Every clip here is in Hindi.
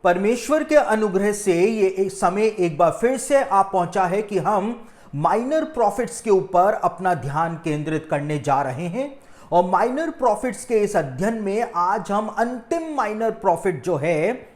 परमेश्वर के अनुग्रह से ये एक समय एक बार फिर से आ पहुंचा है कि हम माइनर प्रॉफिट्स के ऊपर अपना ध्यान केंद्रित करने जा रहे हैं। और माइनर प्रॉफिट्स के इस अध्ययन में आज हम अंतिम माइनर प्रॉफिट जो है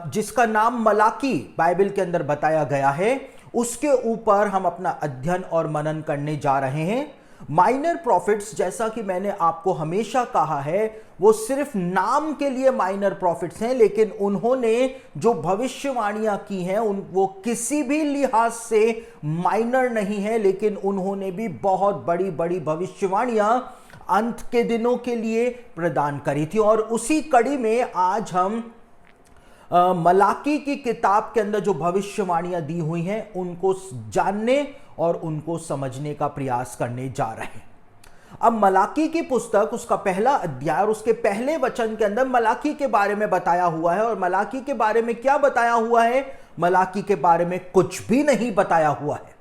जिसका नाम मलाकी बाइबल के अंदर बताया गया है, उसके ऊपर हम अपना अध्ययन और मनन करने जा रहे हैं। माइनर प्रॉफिट्स, जैसा कि मैंने आपको हमेशा कहा है, वो सिर्फ नाम के लिए माइनर प्रॉफिट्स हैं, लेकिन उन्होंने जो भविष्यवाणियां की हैं वो किसी भी लिहाज से माइनर नहीं है, लेकिन उन्होंने भी बहुत बड़ी बड़ी भविष्यवाणियां अंत के दिनों के लिए प्रदान करी थी। और उसी कड़ी में आज हम मलाकी की किताब के अंदर जो भविष्यवाणियां दी हुई हैं उनको जानने और उनको समझने का प्रयास करने जा रहे हैं। अब मलाकी की पुस्तक, उसका पहला अध्याय और उसके पहले वचन के अंदर मलाकी के बारे में बताया हुआ है। और मलाकी के बारे में क्या बताया हुआ है? मलाकी के बारे में कुछ भी नहीं बताया हुआ है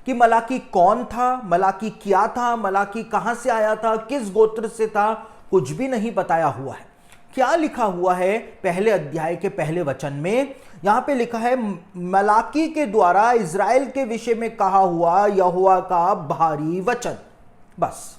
कि मलाकी कौन था, मलाकी क्या था, मलाकी कहां से आया था, किस गोत्र से था, कुछ भी नहीं बताया हुआ है। क्या लिखा हुआ है पहले अध्याय के पहले वचन में? यहां पे लिखा है, मलाकी के द्वारा इज़राइल के विषय में कहा हुआ यहोवा का भारी वचन। बस।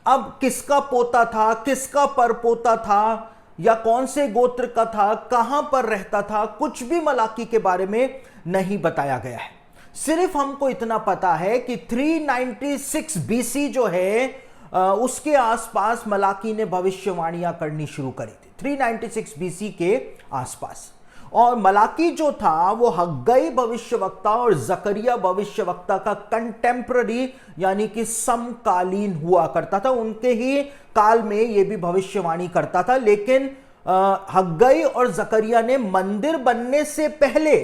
अब किसका पोता था, किसका परपोता था, या कौन से गोत्र का था, कहां पर रहता था, कुछ भी मलाकी के बारे में नहीं बताया गया है। सिर्फ हमको इतना पता है कि 396 बीसी जो है उसके आसपास मलाकी ने भविष्यवाणियां करनी शुरू करी थी, 396 बीसी के आसपास। और मलाकी जो था वो हग्गई भविष्यवक्ता और जकरिया भविष्यवक्ता का कंटेम्पररी यानी कि समकालीन हुआ करता था। उनके ही काल में ये भी भविष्यवाणी करता था। लेकिन हग्गई और जकरिया ने मंदिर बनने से पहले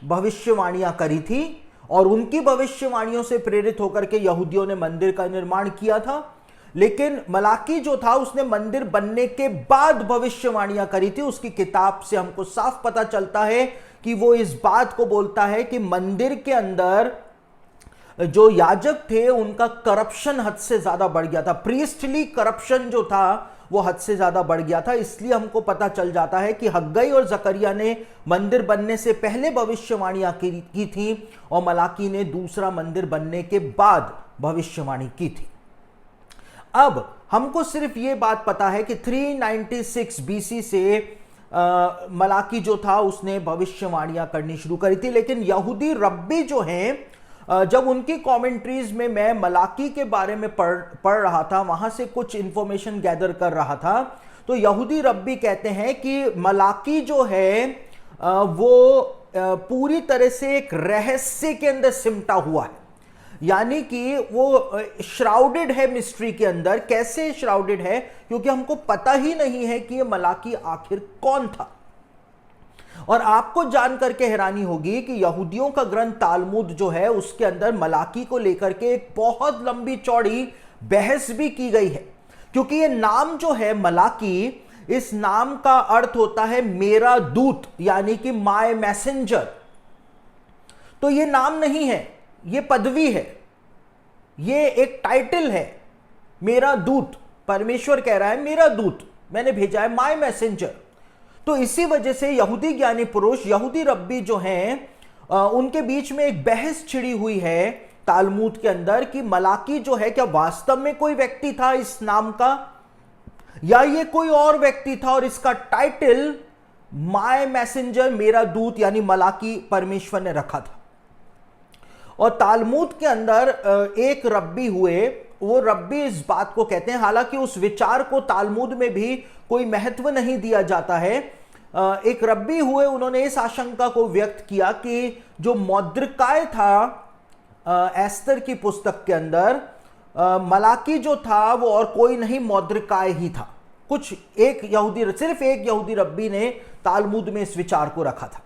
भविष्यवाणियां करी थी और उनकी भविष्यवाणियों से प्रेरित होकर के यहूदियों ने मंदिर का निर्माण किया था। लेकिन मलाकी जो था उसने मंदिर बनने के बाद भविष्यवाणियां करी थी। उसकी किताब से हमको साफ पता चलता है कि वो इस बात को बोलता है कि मंदिर के अंदर जो याजक थे उनका करप्शन हद से ज्यादा बढ़ गया था, प्रीस्टली करप्शन जो था वो हद से ज्यादा बढ़ गया था। इसलिए हमको पता चल जाता है कि हग्गई और जकरिया ने मंदिर बनने से पहले भविष्यवाणियां की थी और मलाकी ने दूसरा मंदिर बनने के बाद भविष्यवाणी की थी। अब हमको सिर्फ ये बात पता है कि 396 बीसी से मलाकी जो था उसने भविष्यवाणियां करनी शुरू करी थी। लेकिन यहूदी रब्बी जो हैं, जब उनकी कमेंट्रीज में मैं मलाकी के बारे में पढ़ रहा था, वहां से कुछ इंफॉर्मेशन गैदर कर रहा था, तो यहूदी रब्बी कहते हैं कि मलाकी जो है वो पूरी तरह से एक रहस्य के अंदर सिमटा हुआ है, यानी कि वो श्राउडेड है मिस्ट्री के अंदर। कैसे श्राउडेड है? क्योंकि हमको पता ही नहीं है कि ये मलाकी आखिर कौन था। और आपको जान करके हैरानी होगी कि यहूदियों का ग्रंथ तालमुद जो है उसके अंदर मलाकी को लेकर के एक बहुत लंबी चौड़ी बहस भी की गई है। क्योंकि ये नाम जो है मलाकी, इस नाम का अर्थ होता है मेरा दूत, यानी कि माय मैसेंजर। तो ये नाम नहीं है, ये पदवी है, ये एक टाइटल है। मेरा दूत, परमेश्वर कह रहा है मेरा दूत मैंने भेजा है, माय मैसेंजर। तो इसी वजह से यहूदी ज्ञानी पुरुष, यहूदी रब्बी जो हैं, उनके बीच में एक बहस छिड़ी हुई है तालमुद के अंदर कि मलाकी जो है क्या वास्तव में कोई व्यक्ति था इस नाम का, या ये कोई और व्यक्ति था और इसका टाइटल माय मैसेंजर, मेरा दूत यानी मलाकी परमेश्वर ने रखा था। और तालमुद के अंदर एक रब्बी हुए, वो रब्बी इस बात को कहते हैं, हालांकि उस विचार को तालमुद में भी कोई महत्व नहीं दिया जाता है। एक रब्बी हुए, उन्होंने इस आशंका को व्यक्त किया कि जो मौद्रिकाय था एस्तर की पुस्तक के अंदर, मलाकी जो था वो और कोई नहीं मौद्रिकाय ही था। सिर्फ एक यहूदी रब्बी ने तालमुद में इस विचार को रखा था।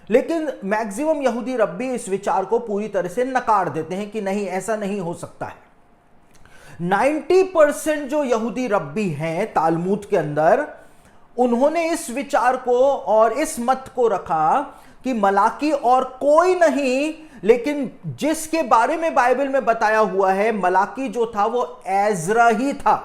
लेकिन मैक्सिमम यहूदी रब्बी इस विचार को पूरी तरह से नकार देते हैं कि नहीं, ऐसा नहीं हो सकता है। 90% जो यहूदी रब्बी हैं तालमुद के अंदर, उन्होंने इस विचार को और इस मत को रखा कि मलाकी और कोई नहीं, लेकिन जिसके बारे में बाइबल में बताया हुआ है मलाकी जो था वो एजरा ही था।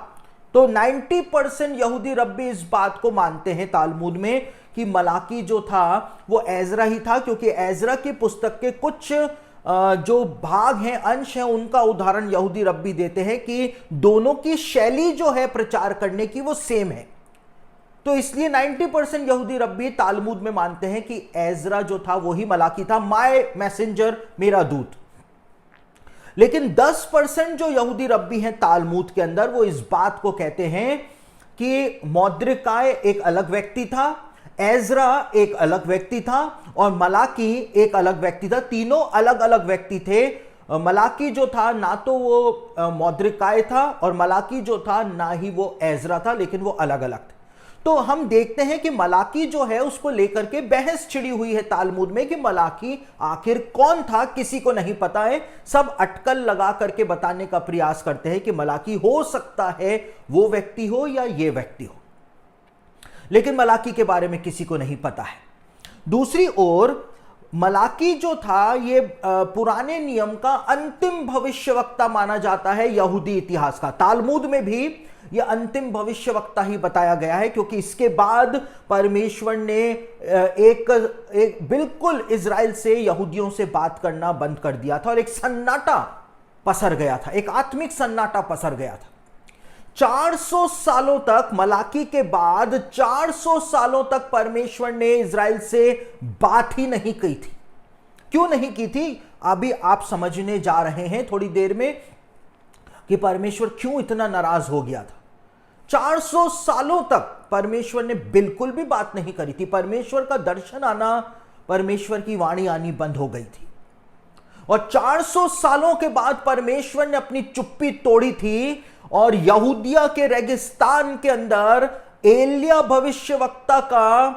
तो 90% यहूदी रब्बी इस बात को मानते हैं तालमुद में कि मलाकी जो था वो एजरा ही था, क्योंकि एजरा की पुस्तक के कुछ जो भाग हैं, अंश हैं, उनका उदाहरण यहूदी रब्बी देते हैं कि दोनों की शैली जो है प्रचार करने की वो सेम है। तो इसलिए 90% यहूदी रब्बी तालमुद में मानते हैं कि एजरा जो था वही मलाकी था, माय मैसेंजर, मेरा दूत। लेकिन 10% जो यहूदी रब्बी हैं तालमुद के अंदर, वो इस बात को कहते हैं कि मौद्रिकाय एक अलग व्यक्ति था, एजरा एक अलग व्यक्ति था और मलाकी एक अलग व्यक्ति था। तीनों अलग अलग व्यक्ति थे। मलाकी जो था ना तो वो मौद्रिकाय था और मलाकी जो था ना ही वो एजरा था, लेकिन वो अलग अलग थे। तो हम देखते हैं कि मलाकी जो है उसको लेकर के बहस छिड़ी हुई है तालमुद में कि मलाकी आखिर कौन था, किसी को नहीं पता है। सब अटकल लगा करके बताने का प्रयास करते हैं कि मलाकी हो सकता है वो व्यक्ति हो या ये व्यक्ति हो, लेकिन मलाकी के बारे में किसी को नहीं पता है। दूसरी ओर मलाकी जो था ये पुराने नियम का अंतिम भविष्यवक्ता माना जाता है यहूदी इतिहास का। तालमुद में भी ये अंतिम भविष्यवक्ता ही बताया गया है, क्योंकि इसके बाद परमेश्वर ने एक बिल्कुल इजराइल से, यहूदियों से बात करना बंद कर दिया था और एक सन्नाटा पसर गया था, एक आत्मिक सन्नाटा पसर गया था। 400 सालों तक, मलाकी के बाद 400 सालों तक परमेश्वर ने इजराइल से बात ही नहीं की थी। क्यों नहीं की थी, अभी आप समझने जा रहे हैं थोड़ी देर में कि परमेश्वर क्यों इतना नाराज हो गया था। 400 सालों तक परमेश्वर ने बिल्कुल भी बात नहीं करी थी। परमेश्वर का दर्शन आना, परमेश्वर की वाणी आनी बंद हो गई थी और 400 सालों के बाद परमेश्वर ने अपनी चुप्पी तोड़ी थी और यहूदिया के रेगिस्तान के अंदर एलिया भविष्यवक्ता का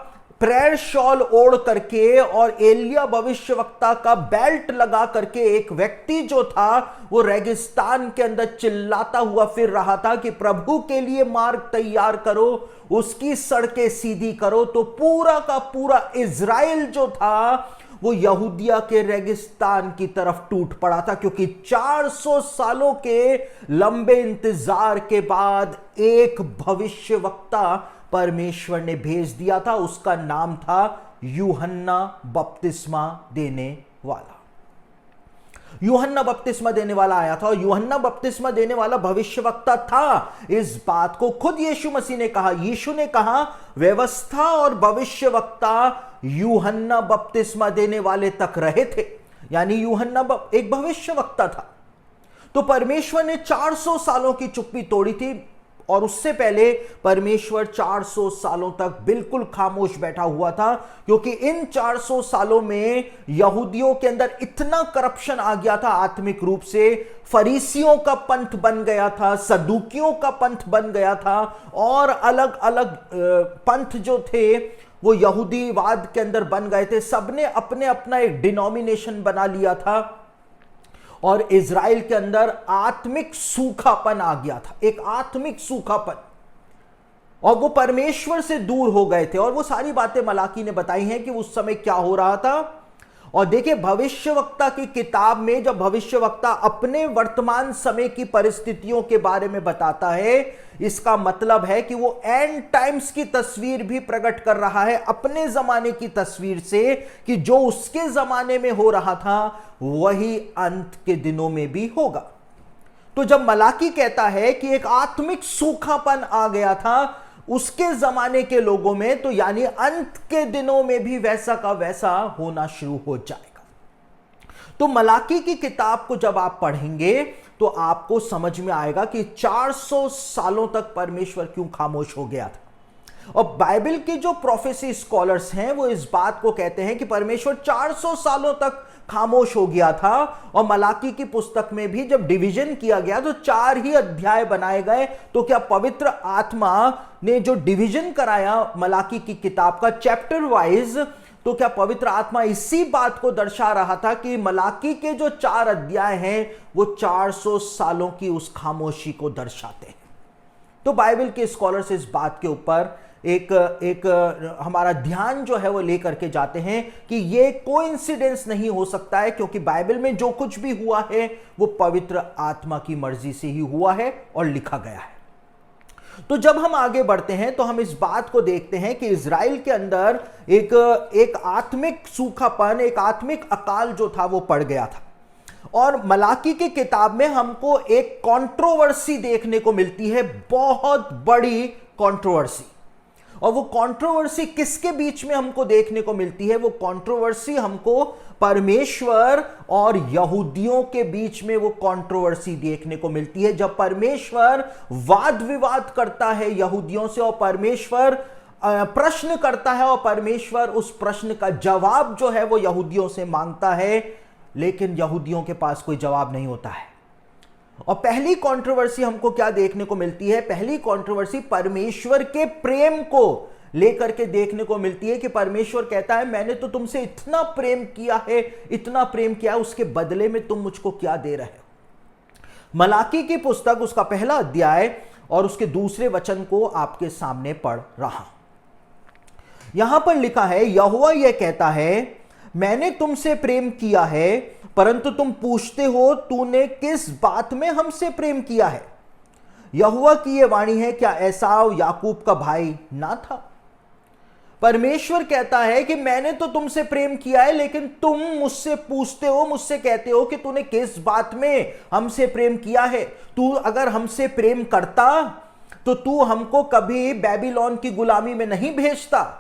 प्रेयर शॉल ओढ़ करके और एलिया भविष्यवक्ता का बेल्ट लगा करके एक व्यक्ति जो था वो रेगिस्तान के अंदर चिल्लाता हुआ फिर रहा था कि प्रभु के लिए मार्ग तैयार करो, उसकी सड़कें सीधी करो। तो पूरा का पूरा इजराइल जो था वो यहूदिया के रेगिस्तान की तरफ टूट पड़ा था, क्योंकि 400 सालों के लंबे इंतजार के बाद एक भविष्यवक्ता परमेश्वर ने भेज दिया था। उसका नाम था यूहन्ना बपतिस्मा देने वाला। यूहन्ना बपतिस्मा देने वाला आया था और यूहन्ना बपतिस्मा देने वाला भविष्यवक्ता था। इस बात को खुद यीशु मसीह ने कहा। यीशु ने कहा व्यवस्था और भविष्यवक्ता यूहन्ना बपतिस्मा देने वाले तक रहे थे, यानी यूहन्ना एक भविष्यवक्ता था। तो परमेश्वर ने 400 सालों की चुप्पी तोड़ी थी और उससे पहले परमेश्वर 400 सालों तक बिल्कुल खामोश बैठा हुआ था, क्योंकि इन 400 सालों में यहूदियों के अंदर इतना करप्शन आ गया था आत्मिक रूप से। फरीसियों का पंथ बन गया था, सदूकियों का पंथ बन गया था और अलग अलग पंथ जो थे वो यहूदीवाद के अंदर बन गए थे। सबने अपने अपना एक डिनोमिनेशन बना लिया था और इजराइल के अंदर आत्मिक सूखापन आ गया था, एक आत्मिक सूखापन, और वो परमेश्वर से दूर हो गए थे। और वो सारी बातें मलाकी ने बताई हैं कि उस समय क्या हो रहा था। और देखिए भविष्यवक्ता की किताब में जब भविष्यवक्ता अपने वर्तमान समय की परिस्थितियों के बारे में बताता है, इसका मतलब है कि वो एंड टाइम्स की तस्वीर भी प्रकट कर रहा है अपने जमाने की तस्वीर से, कि जो उसके जमाने में हो रहा था वही अंत के दिनों में भी होगा। तो जब मलाकी कहता है कि एक आत्मिक सूखापन आ गया था उसके जमाने के लोगों में, तो यानी अंत के दिनों में भी वैसा का वैसा होना शुरू हो जाएगा। तो मलाकी की किताब को जब आप पढ़ेंगे तो आपको समझ में आएगा कि 400 सालों तक परमेश्वर क्यों खामोश हो गया था। और बाइबल के जो प्रोफेसी स्कॉलर्स हैं वो इस बात को कहते हैं कि परमेश्वर 400 सालों तक खामोश हो गया था। और मलाकी की पुस्तक में भी जब डिवीजन किया गया तो 4 ही अध्याय बनाए गए। तो क्या पवित्र आत्मा ने जो डिवीजन कराया मलाकी की किताब का चैप्टर वाइज, तो क्या पवित्र आत्मा इसी बात को दर्शा रहा था कि मलाकी के जो 4 अध्याय हैं वो 400 सालों की उस खामोशी को दर्शाते हैं। तो बाइबल के स्कॉलर्स इस बात के ऊपर एक हमारा ध्यान जो है वो लेकर के जाते हैं कि ये कोइंसिडेंस नहीं हो सकता है, क्योंकि बाइबल में जो कुछ भी हुआ है वो पवित्र आत्मा की मर्जी से ही हुआ है और लिखा गया है। तो जब हम आगे बढ़ते हैं तो हम इस बात को देखते हैं कि इजराइल के अंदर एक आत्मिक सूखापन, एक आत्मिक अकाल जो था वो पड़ गया था। और मलाकी की किताब में हमको एक कंट्रोवर्सी देखने को मिलती है, बहुत बड़ी कंट्रोवर्सी। और वो कंट्रोवर्सी किसके बीच में हमको देखने को मिलती है? वो कंट्रोवर्सी हमको परमेश्वर और यहूदियों के बीच में वो कंट्रोवर्सी देखने को मिलती है। जब परमेश्वर वाद विवाद करता है यहूदियों से, और परमेश्वर प्रश्न करता है, और परमेश्वर उस प्रश्न का जवाब जो है वो यहूदियों से मांगता है, लेकिन यहूदियों के पास कोई जवाब नहीं होता है। और पहली कंट्रोवर्सी हमको क्या देखने को मिलती है? पहली कंट्रोवर्सी परमेश्वर के प्रेम को लेकर के देखने को मिलती है कि परमेश्वर कहता है मैंने तो तुमसे इतना प्रेम किया है, इतना प्रेम किया है, उसके बदले में तुम मुझको क्या दे रहे हो? मलाकी की पुस्तक उसका पहला अध्याय और उसके दूसरे वचन को आपके सामने पढ़ रहा। यहां पर लिखा है, यहोवा यह कहता है मैंने तुमसे प्रेम किया है, परंतु तुम पूछते हो तूने किस बात में हमसे प्रेम किया है? यहोवा की यह वाणी है, क्या एसाव याकूब का भाई ना था? परमेश्वर कहता है कि मैंने तो तुमसे प्रेम किया है, लेकिन तुम मुझसे पूछते हो, मुझसे कहते हो कि तूने किस बात में हमसे प्रेम किया है। तू अगर हमसे प्रेम करता तो तू हमको कभी बेबीलोन की गुलामी में नहीं भेजता,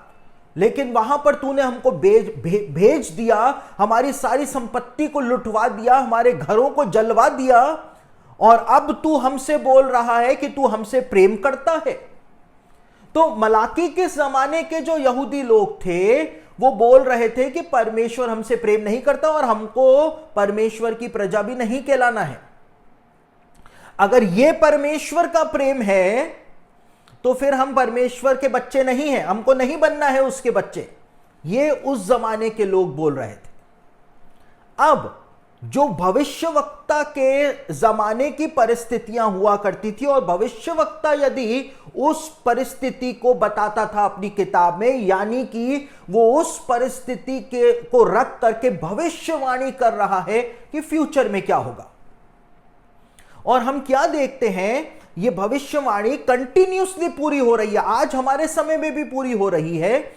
लेकिन वहां पर तूने हमको भेज दिया, हमारी सारी संपत्ति को लुटवा दिया, हमारे घरों को जलवा दिया, और अब तू हमसे बोल रहा है कि तू हमसे प्रेम करता है। तो मलाकी के जमाने के जो यहूदी लोग थे वो बोल रहे थे कि परमेश्वर हमसे प्रेम नहीं करता और हमको परमेश्वर की प्रजा भी नहीं कहलाना है। अगर ये परमेश्वर का प्रेम है तो फिर हम परमेश्वर के बच्चे नहीं हैं, हमको नहीं बनना है उसके बच्चे। ये उस जमाने के लोग बोल रहे थे। अब जो भविष्यवक्ता के जमाने की परिस्थितियां हुआ करती थी, और भविष्यवक्ता यदि उस परिस्थिति को बताता था अपनी किताब में, यानी कि वो उस परिस्थिति को रख करके भविष्यवाणी कर रहा है कि फ्यूचर में क्या होगा। और हम क्या देखते हैं, ये भविष्यवाणी कंटिन्यूसली पूरी हो रही है, आज हमारे समय में भी पूरी हो रही है।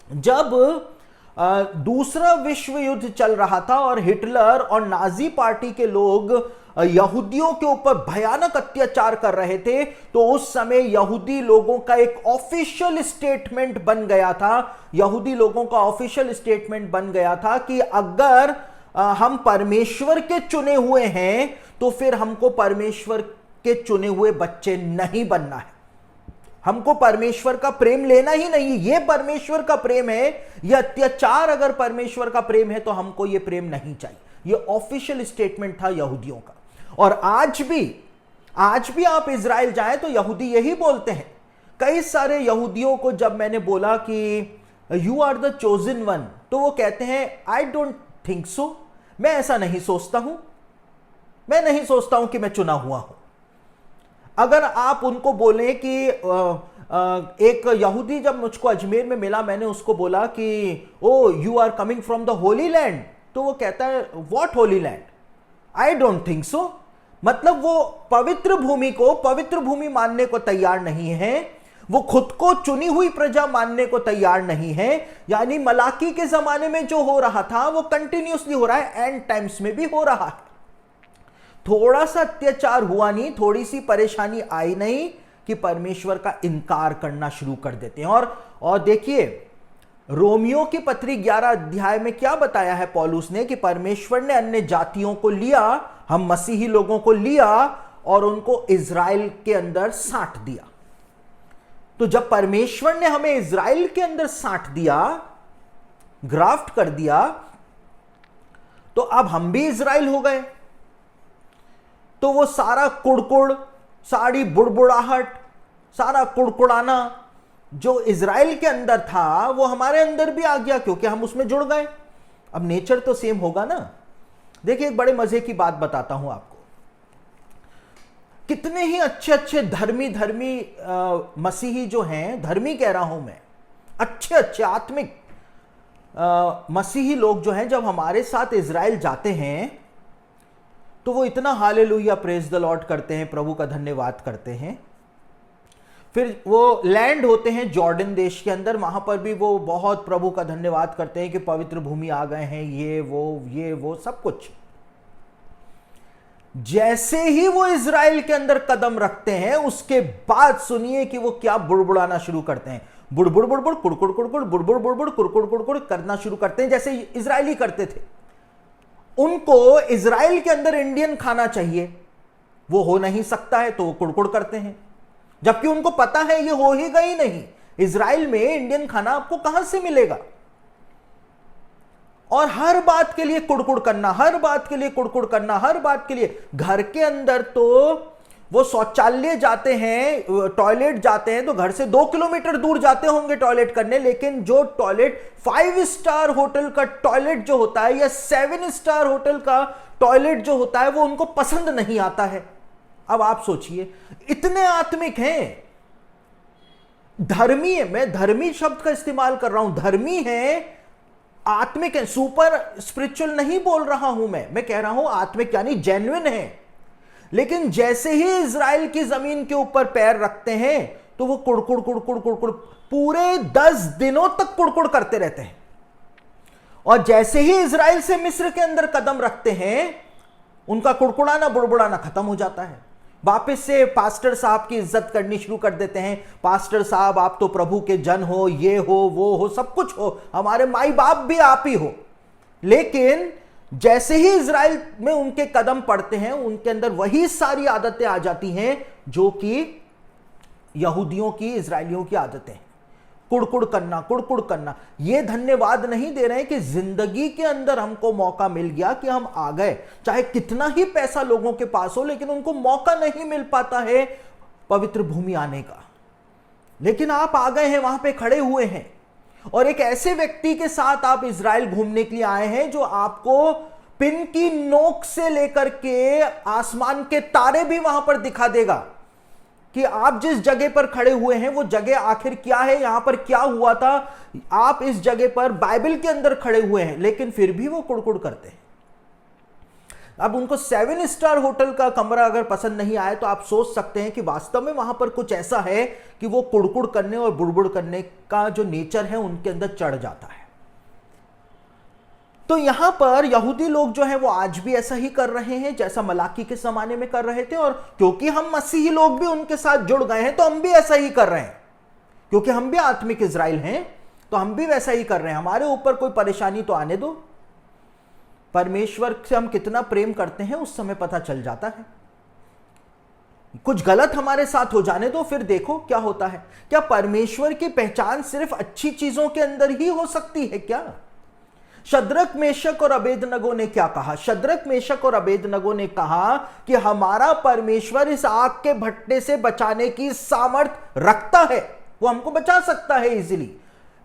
जब दूसरा विश्व युद्ध चल रहा था और हिटलर और नाजी पार्टी के लोग यहूदियों के ऊपर भयानक अत्याचार कर रहे थे, तो उस समय यहूदी लोगों का एक ऑफिशियल स्टेटमेंट बन गया था, यहूदी लोगों का ऑफिशियल स्टेटमेंट बन गया था कि अगर हम परमेश्वर के चुने हुए हैं तो फिर हमको परमेश्वर के चुने हुए बच्चे नहीं बनना है, हमको परमेश्वर का प्रेम लेना ही नहीं। ये परमेश्वर का प्रेम है, यह अत्याचार अगर परमेश्वर का प्रेम है तो हमको यह प्रेम नहीं चाहिए। यह ऑफिशियल स्टेटमेंट था यहूदियों का। और आज भी आप इजराइल जाएं तो यहूदी यही बोलते हैं। कई सारे यहूदियों को जब मैंने बोला कि you are the chosen one, तो वो कहते हैं आई डोंट थिंक सो, मैं ऐसा नहीं सोचता हूं, मैं नहीं सोचता हूं कि मैं चुना हुआ हूं। अगर आप उनको बोलें कि एक यहूदी जब मुझको अजमेर में मिला, मैंने उसको बोला कि oh you are coming from the holy land, तो वो कहता है what holy land, I don't think so. मतलब वो पवित्र भूमि को पवित्र भूमि मानने को तैयार नहीं है, वो खुद को चुनी हुई प्रजा मानने को तैयार नहीं है। यानी मलाकी के जमाने में जो हो रहा था वो कंटिन्यूसली हो रहा है, एंड टाइम्स में भी हो रहा है। थोड़ा सा अत्याचार हुआ नहीं, थोड़ी सी परेशानी आई नहीं कि परमेश्वर का इनकार करना शुरू कर देते हैं। और देखिए रोमियो की पत्री 11 अध्याय में क्या बताया है पौलुस ने कि परमेश्वर ने अन्य जातियों को लिया, हम मसीही लोगों को लिया और उनको इजराइल के अंदर साट दिया। तो जब परमेश्वर ने हमें इजराइल के अंदर साट दिया, ग्राफ्ट कर दिया, तो अब हम भी इजराइल हो गए। तो वो सारा कुड़कुड़, सारी बुड़बुड़ाहट, सारा कुड़कुड़ाना जो इजराइल के अंदर था वो हमारे अंदर भी आ गया, क्योंकि हम उसमें जुड़ गए। अब नेचर तो सेम होगा ना। देखिए एक बड़े मजे की बात बताता हूं आपको। कितने ही अच्छे अच्छे धर्मी मसीही जो हैं, धर्मी कह रहा हूं मैं, अच्छे अच्छे आत्मिक मसीही लोग जो हैं, जब हमारे साथ इजराइल जाते हैं तो वो इतना हालेलुया प्रेज द लॉर्ड करते हैं, प्रभु का धन्यवाद करते हैं। फिर वो लैंड होते हैं जॉर्डन देश के अंदर, वहां पर भी वो बहुत प्रभु का धन्यवाद करते हैं कि पवित्र भूमि आ गए हैं, ये वो सब कुछ। जैसे ही वो इजराइल के अंदर कदम रखते हैं, उसके बाद सुनिए कि वो क्या बुड़बुड़ाना शुरू करते हैं। बुड़बुड़ बुड़बुड़ कुड़कुड़ कुड़कुड़ बुड़बुड़ बुड़बुड़ कुड़कुड़ कुड़कुड़ करना शुरू करते हैं, जैसे इजरायली करते थे। उनको इजराइल के अंदर इंडियन खाना चाहिए, वो हो नहीं सकता है, तो वो कुड़कुड़ करते हैं, जबकि उनको पता है ये हो ही गई नहीं। इजराइल में इंडियन खाना आपको कहां से मिलेगा? और हर बात के लिए कुड़कुड़ करना, हर बात के लिए कुड़कुड़ करना, हर बात के लिए। घर के अंदर तो वो शौचालय जाते हैं, टॉयलेट जाते हैं, तो घर से 2 किलोमीटर दूर जाते होंगे टॉयलेट करने, लेकिन जो टॉयलेट 5 स्टार होटल का टॉयलेट जो होता है या 7 स्टार होटल का टॉयलेट जो होता है, वो उनको पसंद नहीं आता है। अब आप सोचिए, इतने आत्मिक हैं, धर्मी है, मैं धर्मी शब्द का इस्तेमाल कर रहा हूं, धर्मी है, आत्मिक है, सुपर स्पिरिचुअल नहीं बोल रहा हूं मैं कह रहा हूं आत्मिक यानी जेन्युइन है। लेकिन जैसे ही इजराइल की जमीन के ऊपर पैर रखते हैं, तो वो कुड़कुड़ कुड़कुड़ कुड़कुड़ पूरे 10 दिनों तक कुड़कुड़ करते रहते हैं। और जैसे ही इजराइल से मिस्र के अंदर कदम रखते हैं, उनका कुड़कुड़ाना बुड़बुड़ाना खत्म हो जाता है। वापस से पास्टर साहब की इज्जत करनी शुरू कर देते हैं। पास्टर साहब, आप तो प्रभु के जन हो, ये हो, वो हो, सब कुछ हो, हमारे माई बाप भी आप ही हो। लेकिन जैसे ही इजराइल में उनके कदम पड़ते हैं, उनके अंदर वही सारी आदतें आ जाती हैं जो कि यहूदियों की, इजराइलियों की आदतें हैं। कुड़कुड़ करना। ये धन्यवाद नहीं दे रहे हैं कि जिंदगी के अंदर हमको मौका मिल गया कि हम आ गए, चाहे कितना ही पैसा लोगों के पास हो, लेकिन उनको मौका नहीं मिल पाता है पवित्र भूमि आने का। लेकिन आप आ गए हैं, वहां पे खड़े हुए हैं, और एक ऐसे व्यक्ति के साथ आप इजराइल घूमने के लिए आए हैं जो आपको पिन की नोक से लेकर के आसमान के तारे भी वहां पर दिखा देगा कि आप जिस जगह पर खड़े हुए हैं वो जगह आखिर क्या है, यहां पर क्या हुआ था। आप इस जगह पर बाइबल के अंदर खड़े हुए हैं, लेकिन फिर भी वो कुड़कुड़ करते हैं। अब उनको 7 स्टार होटल का कमरा अगर पसंद नहीं आए, तो आप सोच सकते हैं कि वास्तव में वहां पर कुछ ऐसा है कि वो कुड़कुड़ करने और बुड़बुड़ करने का जो नेचर है उनके अंदर चढ़ जाता है। तो यहां पर यहूदी लोग जो है वो आज भी ऐसा ही कर रहे हैं जैसा मलाकी के जमाने में कर रहे थे, और क्योंकि हम मसीही लोग भी उनके साथ जुड़ गए हैं, तो हम भी ऐसा ही कर रहे हैं। क्योंकि हम भी आत्मिक इजराइल हैं, तो हम भी वैसा ही कर रहे हैं। हमारे ऊपर कोई परेशानी तो आने दो, परमेश्वर से हम कितना प्रेम करते हैं उस समय पता चल जाता है। कुछ गलत हमारे साथ हो जाने दो, फिर देखो क्या होता है। क्या परमेश्वर की पहचान सिर्फ अच्छी चीजों के अंदर ही हो सकती है क्या? शद्रक, मेशक और अबेदनगो ने क्या कहा? शद्रक, मेशक और अबेदनगो ने कहा कि हमारा परमेश्वर इस आग के भट्टे से बचाने की सामर्थ्य रखता है, वो हमको बचा सकता है इजीली।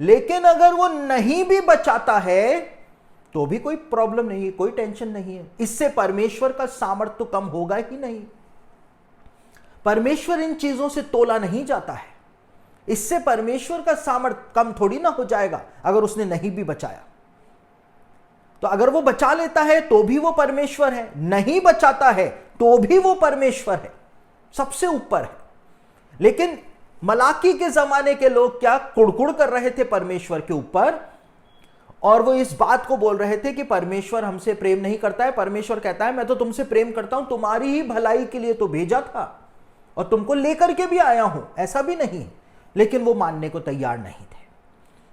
लेकिन अगर वो नहीं भी बचाता है तो भी कोई प्रॉब्लम नहीं है, कोई टेंशन नहीं है। इससे परमेश्वर का सामर्थ्य तो कम होगा ही नहीं। परमेश्वर इन चीजों से तोला नहीं जाता है। इससे परमेश्वर का सामर्थ्य कम थोड़ी ना हो जाएगा अगर उसने नहीं भी बचाया। तो अगर वो बचा लेता है तो भी वो परमेश्वर है, नहीं बचाता है तो भी वो परमेश्वर है, सबसे ऊपर है। लेकिन मलाकी के जमाने के लोग क्या कुड़कुड़ कर रहे थे परमेश्वर के ऊपर, और वो इस बात को बोल रहे थे कि परमेश्वर हमसे प्रेम नहीं करता है। परमेश्वर कहता है मैं तो तुमसे प्रेम करता हूं, तुम्हारी ही भलाई के लिए तो भेजा था और तुमको लेकर के भी आया हूं, ऐसा भी नहीं। लेकिन वो मानने को तैयार नहीं थे।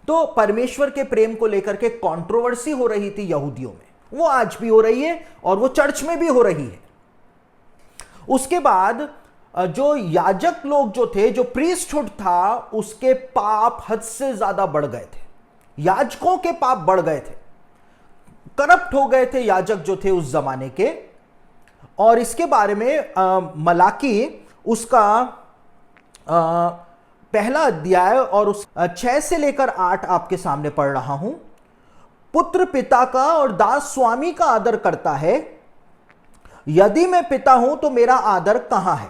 तो परमेश्वर के प्रेम को लेकर के कंट्रोवर्सी हो रही थी यहूदियों में, वो आज भी हो रही है और वो चर्च में भी हो रही है। उसके बाद जो याजक लोग जो थे, जो प्रीस्टहुड था, उसके पाप हद से ज्यादा बढ़ गए थे। याजकों के पाप बढ़ गए थे, करप्ट हो गए थे याजक जो थे उस जमाने के। और इसके बारे में मलाकी उसका पहला अध्याय और उस 6 से लेकर 8 आपके सामने पढ़ रहा हूं। पुत्र पिता का और दास स्वामी का आदर करता है। यदि मैं पिता हूं तो मेरा आदर कहां है,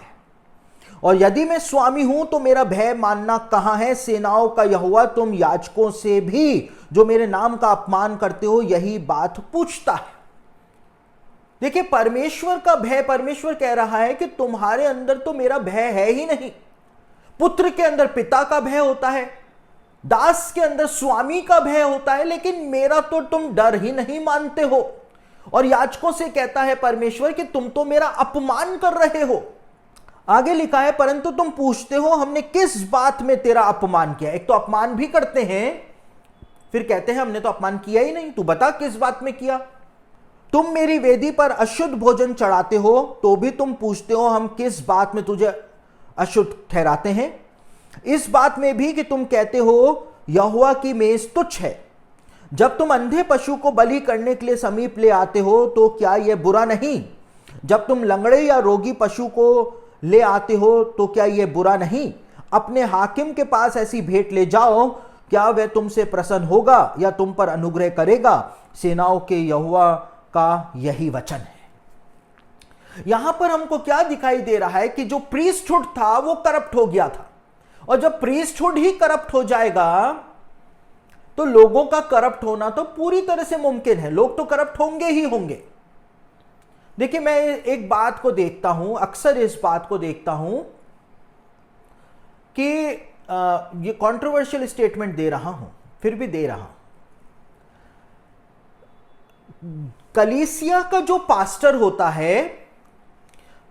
और यदि मैं स्वामी हूं तो मेरा भय मानना कहां है। सेनाओं का यहोवा तुम याजकों से भी जो मेरे नाम का अपमान करते हो यही बात पूछता है। देखिए, परमेश्वर का भय, परमेश्वर कह रहा है कि तुम्हारे अंदर तो मेरा भय है ही नहीं। पुत्र के अंदर पिता का भय होता है, दास के अंदर स्वामी का भय होता है, लेकिन मेरा तो तुम डर ही नहीं मानते हो। और याजकों से कहता है परमेश्वर कि तुम तो मेरा अपमान कर रहे हो। आगे लिखा है, परंतु तुम पूछते हो हमने किस बात में तेरा अपमान किया। एक तो अपमान भी करते हैं, फिर कहते हैं हमने तो अपमान किया ही नहीं, तू बता किस बात में किया। तुम मेरी वेदी पर अशुद्ध भोजन चढ़ाते हो, तो भी तुम पूछते हो हम किस बात में तुझे अशुद्ध ठहराते हैं। इस बात में भी कि तुम कहते हो यहोवा की मेज तुच्छ है। जब तुम अंधे पशु को बलि करने के लिए समीप ले आते हो, तो क्या यह बुरा नहीं। जब तुम लंगड़े या रोगी पशु को ले आते हो, तो क्या यह बुरा नहीं। अपने हाकिम के पास ऐसी भेंट ले जाओ, क्या वह तुमसे प्रसन्न होगा या तुम पर अनुग्रह करेगा। सेनाओं के यहोवा का यही वचन है। यहां पर हमको क्या दिखाई दे रहा है कि जो प्रीस्टहुड था वो करप्ट हो गया था, और जब प्रीस्टहुड ही करप्ट हो जाएगा तो लोगों का करप्ट होना तो पूरी तरह से मुमकिन है। लोग तो करप्ट होंगे ही होंगे। देखिए, मैं एक बात को देखता हूं, अक्सर इस बात को देखता हूं कि ये कंट्रोवर्शियल स्टेटमेंट दे रहा हूं, फिर भी दे रहा हूं। कलीसिया का जो पास्टर होता है,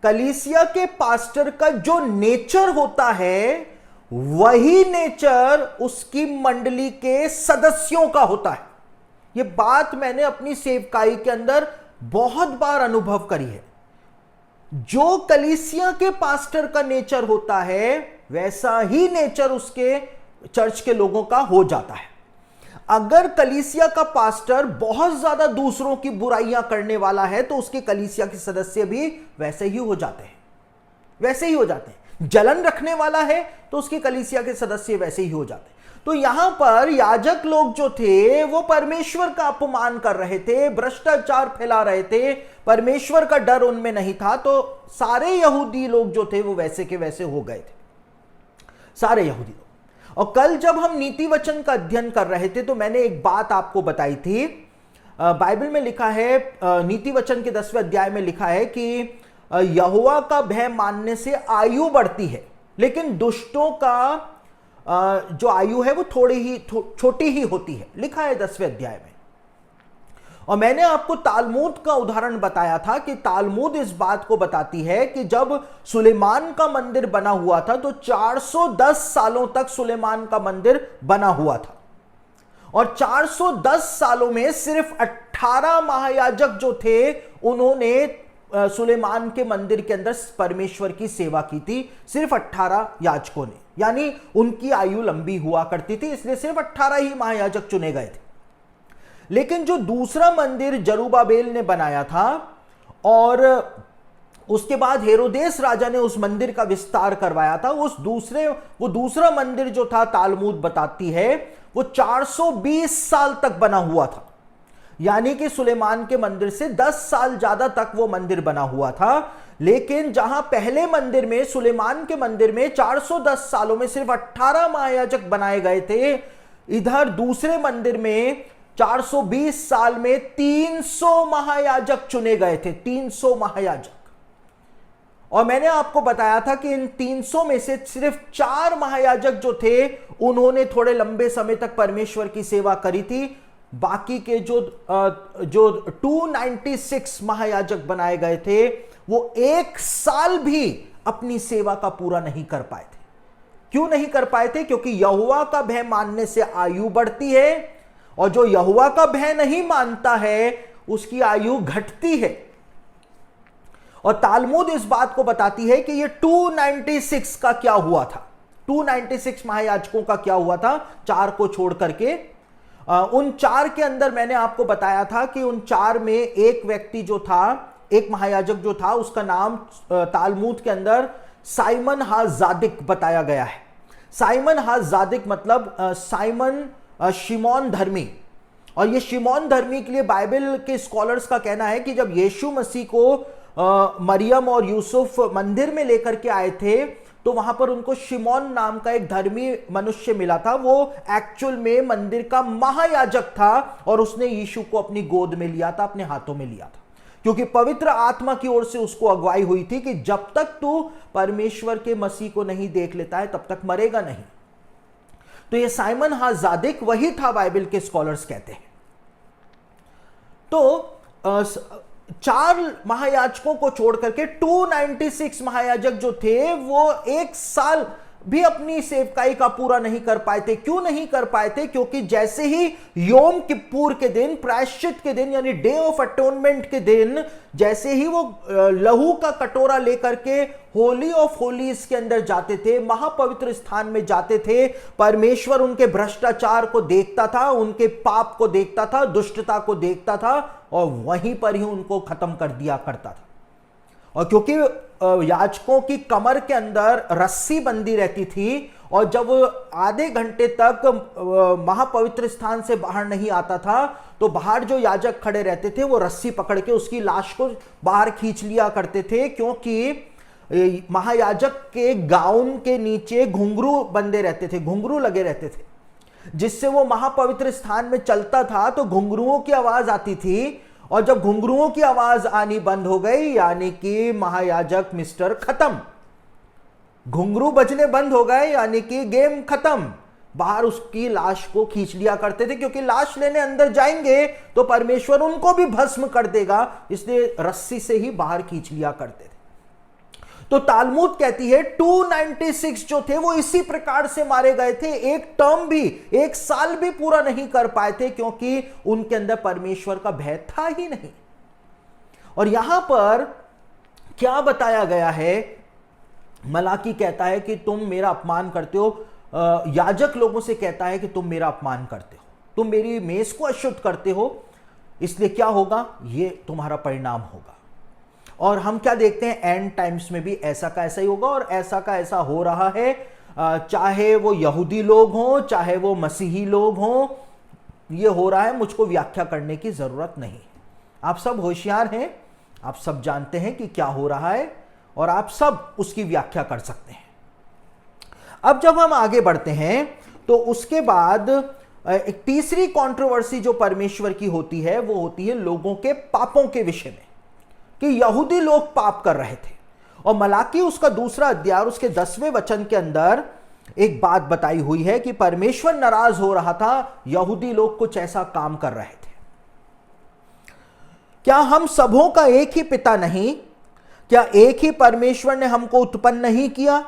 कलीसिया के पास्टर का जो नेचर होता है, वही नेचर उसकी मंडली के सदस्यों का होता है। यह बात मैंने अपनी सेवकाई के अंदर बहुत बार अनुभव करी है। जो कलीसिया के पास्टर का नेचर होता है, वैसा ही नेचर उसके चर्च के लोगों का हो जाता है। अगर कलीसिया का पास्टर बहुत ज्यादा दूसरों की बुराइयां करने वाला है, तो उसके कलीसिया के सदस्य भी वैसे ही हो जाते हैं, वैसे ही हो जाते हैं। जलन रखने वाला है तो उसकी कलीसिया के सदस्य वैसे ही हो जाते हैं। तो यहां पर याजक लोग जो थे वो परमेश्वर का अपमान कर रहे थे, भ्रष्टाचार फैला रहे थे, परमेश्वर का डर उनमें नहीं था। तो सारे यहूदी लोग जो थे वो वैसे के वैसे हो गए थे, सारे यहूदी लोग। और कल जब हम नीति वचन का अध्ययन कर रहे थे तो मैंने एक बात आपको बताई थी। बाइबल में लिखा है, नीति वचन के 10वें अध्याय में लिखा है कि यहोवा का भय मानने से आयु बढ़ती है, लेकिन दुष्टों का जो आयु है वो थोड़ी ही छोटी ही होती है, लिखा है 10वें अध्याय में। और मैंने आपको तालमूद का उदाहरण बताया था कि तालमूद इस बात को बताती है कि जब सुलेमान का मंदिर बना हुआ था तो 410 सालों तक सुलेमान का मंदिर बना हुआ था, और 410 सालों में सिर्फ 18 महायाजक जो थे उन्होंने सुलेमान के मंदिर के अंदर परमेश्वर की सेवा की थी। सिर्फ 18 याजकों ने, यानी उनकी आयु लंबी हुआ करती थी, इसलिए सिर्फ 18 ही महायाजक चुने गए थे। लेकिन जो दूसरा मंदिर जरूब्बाबेल ने बनाया था, और उसके बाद हेरोदेस राजा ने उस मंदिर का विस्तार करवाया था, वो दूसरा मंदिर जो था, तालमूद बताती है, वो 420 साल तक बना हुआ था। यानी कि सुलेमान के मंदिर से 10 साल ज्यादा तक वो मंदिर बना हुआ था। लेकिन जहां पहले मंदिर में, सुलेमान के मंदिर में 410 सालों में सिर्फ 18 महायाजक बनाए गए थे, इधर दूसरे मंदिर में 420 साल में 300 महायाजक चुने गए थे, 300 महायाजक। और मैंने आपको बताया था कि इन 300 में से सिर्फ 4 महायाजक जो थे उन्होंने थोड़े लंबे समय तक परमेश्वर की सेवा करी थी। बाकी के जो 296 महायाजक बनाए गए थे वो 1 साल भी अपनी सेवा का पूरा नहीं कर पाए थे। क्यों नहीं कर पाए थे? क्योंकि यहोवा का भय मानने से आयु बढ़ती है, और जो यहोवा का भय नहीं मानता है उसकी आयु घटती है। और तालमूद इस बात को बताती है कि ये 296 का क्या हुआ था, 296 महायाजकों का क्या हुआ था, 4 को छोड़ करके। उन 4 के अंदर मैंने आपको बताया था कि उन 4 में एक व्यक्ति जो था, एक महायाजक जो था, उसका नाम तालमूद के अंदर साइमन हा-जादिक बताया गया है। साइमन हा-जादिक मतलब साइमन शिमोन धर्मी। और ये शिमोन धर्मी के लिए बाइबल के स्कॉलर्स का कहना है कि जब यीशु मसीह को मरियम और यूसुफ मंदिर में लेकर के आए थे तो वहां पर उनको शिमोन नाम का एक धर्मी मनुष्य मिला था। वो एक्चुअल में मंदिर का महायाजक था और उसने यीशु को अपनी गोद में लिया था, अपने हाथों में लिया था। क्योंकि पवित्र आत्मा की ओर से उसको अगुवाई हुई थी कि जब तक तू परमेश्वर के मसीह को नहीं देख लेता है तब तक मरेगा नहीं। तो ये साइमन हाजादिक वही था, बाइबल के स्कॉलर्स कहते हैं। तो 4 महायाजकों को छोड़ करके 296 महायाजक जो थे वो 1 साल भी अपनी सेवकाई का पूरा नहीं कर पाए थे। क्यों नहीं कर पाए थे? क्योंकि जैसे ही योम किप्पूर के दिन, प्रायश्चित के दिन, यानी डे ऑफ अटोनमेंट के दिन, जैसे ही वो लहू का कटोरा लेकर के होली ऑफ होलीज के अंदर जाते थे, महापवित्र स्थान में जाते थे, परमेश्वर उनके भ्रष्टाचार को देखता था, उनके पाप को देखता था, दुष्टता को देखता था और वहीं पर ही उनको खत्म कर दिया करता था। और क्योंकि याजकों की कमर के अंदर रस्सी बंदी रहती थी और जब वो आधे घंटे तक महापवित्र स्थान से बाहर नहीं आता था तो बाहर जो याजक खड़े रहते थे वो रस्सी पकड़ के उसकी लाश को बाहर खींच लिया करते थे, क्योंकि महायाजक के गाउन के नीचे घुंघरू बंधे रहते थे, घुंघरू लगे रहते थे, जिससे वो महापवित्र स्थान में चलता था तो घुंघरुओं की आवाज आती थी। और जब घुंघरुओं की आवाज आनी बंद हो गई, यानी कि महायाजक मिस्टर खत्म, घुंघरू बजने बंद हो गए, यानी कि गेम खत्म, बाहर उसकी लाश को खींच लिया करते थे, क्योंकि लाश लेने अंदर जाएंगे तो परमेश्वर उनको भी भस्म कर देगा, इसलिए रस्सी से ही बाहर खींच लिया करते थे। तो तालमुद कहती है 296 जो थे वो इसी प्रकार से मारे गए थे, एक टर्म भी, 1 साल भी पूरा नहीं कर पाए थे, क्योंकि उनके अंदर परमेश्वर का भय था ही नहीं। और यहां पर क्या बताया गया है? मलाकी कहता है कि तुम मेरा अपमान करते हो, याजक लोगों से कहता है कि तुम मेरा अपमान करते हो, तुम मेरी मेज को अशुद्ध करते हो, इसलिए क्या होगा? ये तुम्हारा परिणाम होगा। और हम क्या देखते हैं? एंड टाइम्स में भी ऐसा का ऐसा ही होगा और ऐसा का ऐसा हो रहा है, चाहे वो यहूदी लोग हों, चाहे वो मसीही लोग हों, ये हो रहा है। मुझको व्याख्या करने की जरूरत नहीं, आप सब होशियार हैं, आप सब जानते हैं कि क्या हो रहा है और आप सब उसकी व्याख्या कर सकते हैं। अब जब हम आगे बढ़ते हैं तो उसके बाद एक तीसरी कंट्रोवर्सी जो परमेश्वर की होती है वो होती है लोगों के पापों के विषय में, कि यहूदी लोग पाप कर रहे थे। और मलाकी उसका 2 अध्याय उसके 10वें वचन के अंदर एक बात बताई हुई है कि परमेश्वर नाराज हो रहा था, यहूदी लोग कुछ ऐसा काम कर रहे थे। क्या हम सबों का एक ही पिता नहीं? क्या एक ही परमेश्वर ने हमको उत्पन्न नहीं किया?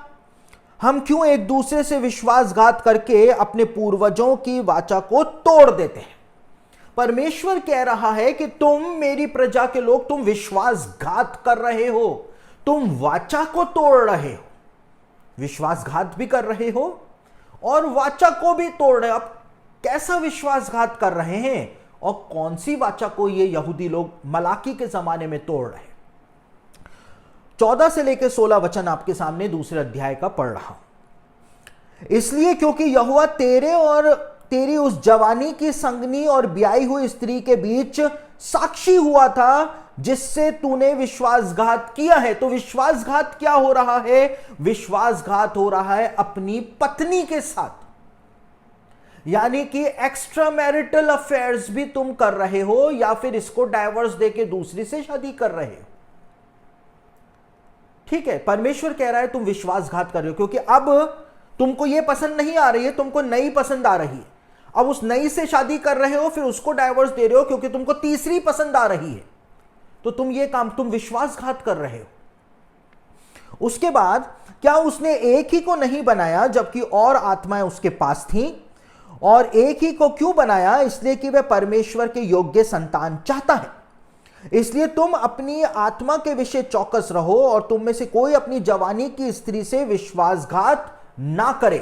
हम क्यों एक दूसरे से विश्वासघात करके अपने पूर्वजों की वाचा को तोड़ देते हैं? परमेश्वर कह रहा है कि तुम मेरी प्रजा के लोग, तुम विश्वासघात कर रहे हो, तुम वाचा को तोड़ रहे हो, विश्वासघात भी कर रहे हो और वाचा को भी तोड़ रहे हो। अब कैसा विश्वासघात कर रहे हैं और कौन सी वाचा को ये यहूदी लोग मलाकी के जमाने में तोड़ रहे हैं? 14 से लेकर 16 वचन आपके सामने 2 अध्याय का पढ़ रहा हूं। इसलिए क्योंकि यहोवा तेरे और तेरी उस जवानी की संगनी और ब्याई हुई स्त्री के बीच साक्षी हुआ था, जिससे तूने विश्वासघात किया है। तो विश्वासघात क्या हो रहा है? विश्वासघात हो रहा है अपनी पत्नी के साथ, यानी कि एक्स्ट्रा मैरिटल अफेयर्स भी तुम कर रहे हो या फिर इसको डाइवोर्स देके दूसरी से शादी कर रहे हो। ठीक है, परमेश्वर कह रहा है तुम विश्वासघात कर रहे हो, क्योंकि अब तुमको ये पसंद नहीं आ रही है, तुमको नई पसंद आ रही है। अब उस नई से शादी कर रहे हो, फिर उसको डाइवोर्स दे रहे हो क्योंकि तुमको तीसरी पसंद आ रही है। तो तुम ये काम, तुम विश्वासघात कर रहे हो। उसके बाद क्या उसने एक ही को नहीं बनाया जबकि और आत्माएं उसके पास थीं? और एक ही को क्यों बनाया? इसलिए कि वह परमेश्वर के योग्य संतान चाहता है। इसलिए तुम अपनी आत्मा के विषय चौकस रहो और तुम में से कोई अपनी जवानी की स्त्री से विश्वासघात ना करे,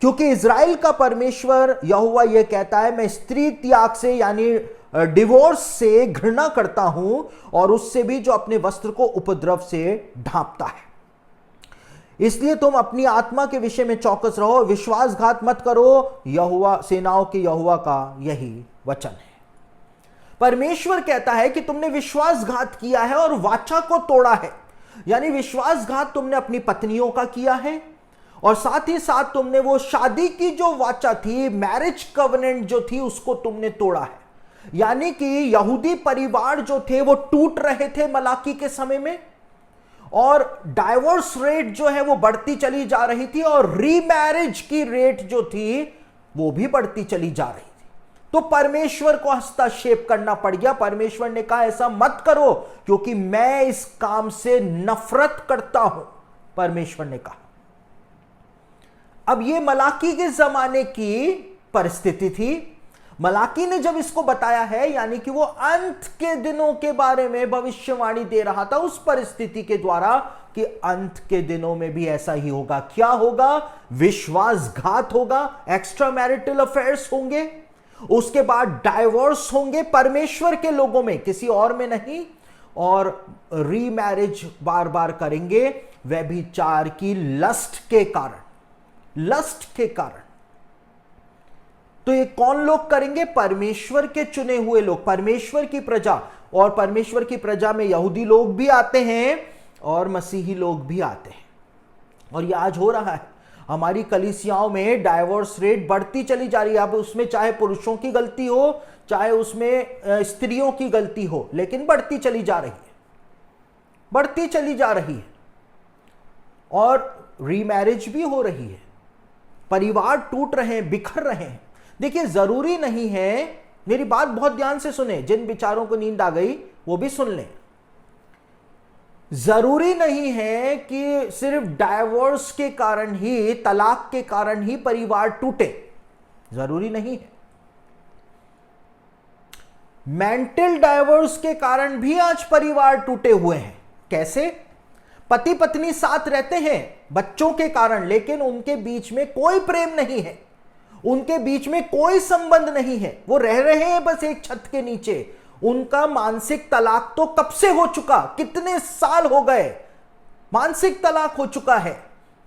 क्योंकि इज़राइल का परमेश्वर यहोवा यह कहता है, मैं स्त्री त्याग से यानी डिवोर्स से घृणा करता हूं और उससे भी जो अपने वस्त्र को उपद्रव से ढांपता है। इसलिए तुम अपनी आत्मा के विषय में चौकस रहो, विश्वासघात मत करो, यहोवा सेनाओं के यहोवा का यही वचन है। परमेश्वर कहता है कि तुमने विश्वासघात किया है और वाचा को तोड़ा है, यानी विश्वासघात तुमने अपनी पत्नियों का किया है और साथ ही साथ तुमने वो शादी की जो वाचा थी, मैरिज कवनेंट जो थी, उसको तुमने तोड़ा है। यानी कि यहूदी परिवार जो थे वो टूट रहे थे मलाकी के समय में, और डाइवोर्स रेट जो है वो बढ़ती चली जा रही थी, और रीमैरिज की रेट जो थी वो भी बढ़ती चली जा रही थी। तो परमेश्वर को हस्तक्षेप करना पड़ गया। परमेश्वर ने कहा ऐसा मत करो क्योंकि मैं इस काम से नफरत करता हूं, परमेश्वर ने कहा। अब ये मलाकी के जमाने की परिस्थिति थी। मलाकी ने जब इसको बताया है, यानी कि वो अंत के दिनों के बारे में भविष्यवाणी दे रहा था उस परिस्थिति के द्वारा कि अंत के दिनों में भी ऐसा ही होगा। क्या होगा? विश्वासघात होगा, एक्स्ट्रा मैरिटल अफेयर्स होंगे, उसके बाद डाइवोर्स होंगे परमेश्वर के लोगों में, किसी और में नहीं, और रीमैरिज बार बार करेंगे व्यभिचार की लस्ट के कारण, लस्ट के कारण। तो ये कौन लोग करेंगे? परमेश्वर के चुने हुए लोग, परमेश्वर की प्रजा। और परमेश्वर की प्रजा में यहूदी लोग भी आते हैं और मसीही लोग भी आते हैं। और ये आज हो रहा है हमारी कलीसियाओं में। डाइवोर्स रेट बढ़ती चली जा रही है। अब उसमें चाहे पुरुषों की गलती हो, चाहे उसमें स्त्रियों की गलती हो, लेकिन बढ़ती चली जा रही है, बढ़ती चली जा रही है। और रीमैरिज भी हो रही है, परिवार टूट रहे हैं, बिखर रहे हैं। देखिए, जरूरी नहीं है, मेरी बात बहुत ध्यान से सुने, जिन विचारों को नींद आ गई वो भी सुन लें। जरूरी नहीं है कि सिर्फ डाइवोर्स के कारण ही, तलाक के कारण ही परिवार टूटे, जरूरी नहीं है। मेंटल डाइवोर्स के कारण भी आज परिवार टूटे हुए हैं। कैसे? पति पत्नी साथ रहते हैं बच्चों के कारण, लेकिन उनके बीच में कोई प्रेम नहीं है, उनके बीच में कोई संबंध नहीं है, वो रह रहे हैं बस एक छत के नीचे। उनका मानसिक तलाक तो कब से हो चुका, कितने साल हो गए, मानसिक तलाक हो चुका है।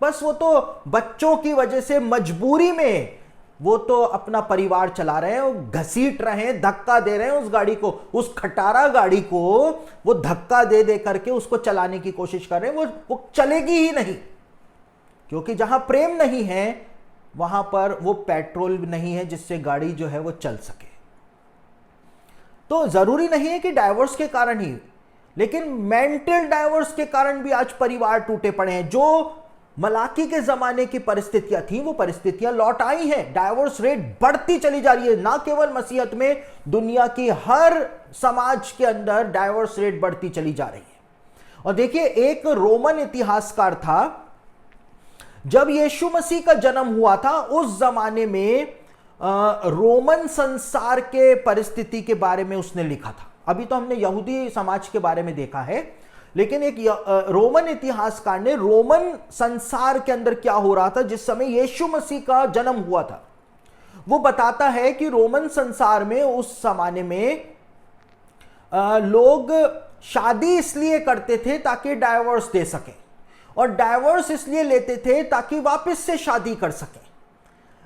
बस वो तो बच्चों की वजह से मजबूरी में वो तो अपना परिवार चला रहे हैं, वो घसीट रहे हैं, धक्का दे रहे हैं उस गाड़ी को, उस खटारा गाड़ी को वो धक्का दे दे करके उसको चलाने की कोशिश कर रहे हैं। वो चलेगी ही नहीं, क्योंकि जहां प्रेम नहीं है वहां पर वो पेट्रोल नहीं है जिससे गाड़ी जो है वो चल सके। तो जरूरी नहीं है कि डाइवोर्स के कारण ही, लेकिन मेंटल डाइवोर्स के कारण भी आज परिवार टूटे पड़े हैं। जो मलाकी के जमाने की परिस्थितियां थी वो परिस्थितियां लौट आई हैं। डाइवोर्स रेट बढ़ती चली जा रही है, ना केवल मसीहत में, दुनिया की हर समाज के अंदर डाइवोर्स रेट बढ़ती चली जा रही है। और देखिए, एक रोमन इतिहासकार था, जब यीशु मसीह का जन्म हुआ था उस जमाने में रोमन संसार के परिस्थिति के बारे में उसने लिखा था। अभी तो हमने यहूदी समाज के बारे में देखा है, लेकिन एक रोमन इतिहासकार ने रोमन संसार के अंदर क्या हो रहा था जिस समय यीशु मसीह का जन्म हुआ था, वो बताता है कि रोमन संसार में उस जमाने में लोग शादी इसलिए करते थे ताकि डाइवोर्स दे सकें, और डाइवोर्स इसलिए लेते थे ताकि वापस से शादी कर सकें।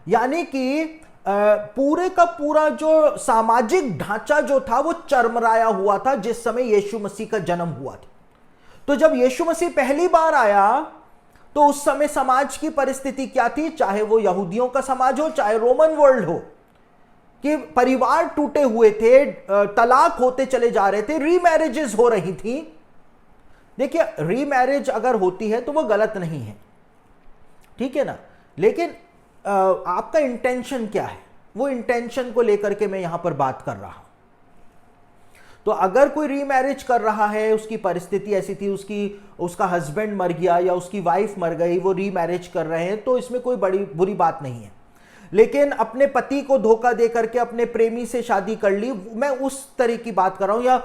यानी कि पूरे का पूरा जो सामाजिक ढांचा जो था वो चरमराया हुआ था जिस समय यीशु मसीह का जन्म हुआ था। तो जब यीशु मसीह पहली बार आया तो उस समय समाज की परिस्थिति क्या थी, चाहे वो यहूदियों का समाज हो चाहे रोमन वर्ल्ड हो, कि परिवार टूटे हुए थे, तलाक होते चले जा रहे थे, रीमैरिजेस हो रही थी। देखिए, रीमैरिज अगर होती है तो वो गलत नहीं है, ठीक है ना, लेकिन आपका इंटेंशन क्या है, वो इंटेंशन को लेकर के मैं यहां पर बात कर रहा हूं। तो अगर कोई रीमैरिज कर रहा है, उसकी परिस्थिति ऐसी थी, उसका हस्बैंड मर गया या उसकी वाइफ मर गई, वो रीमैरिज कर रहे हैं, तो इसमें कोई बड़ी बुरी बात नहीं है। लेकिन अपने पति को धोखा दे करके अपने प्रेमी से शादी कर ली, मैं उस तरह की बात कर रहा हूं। या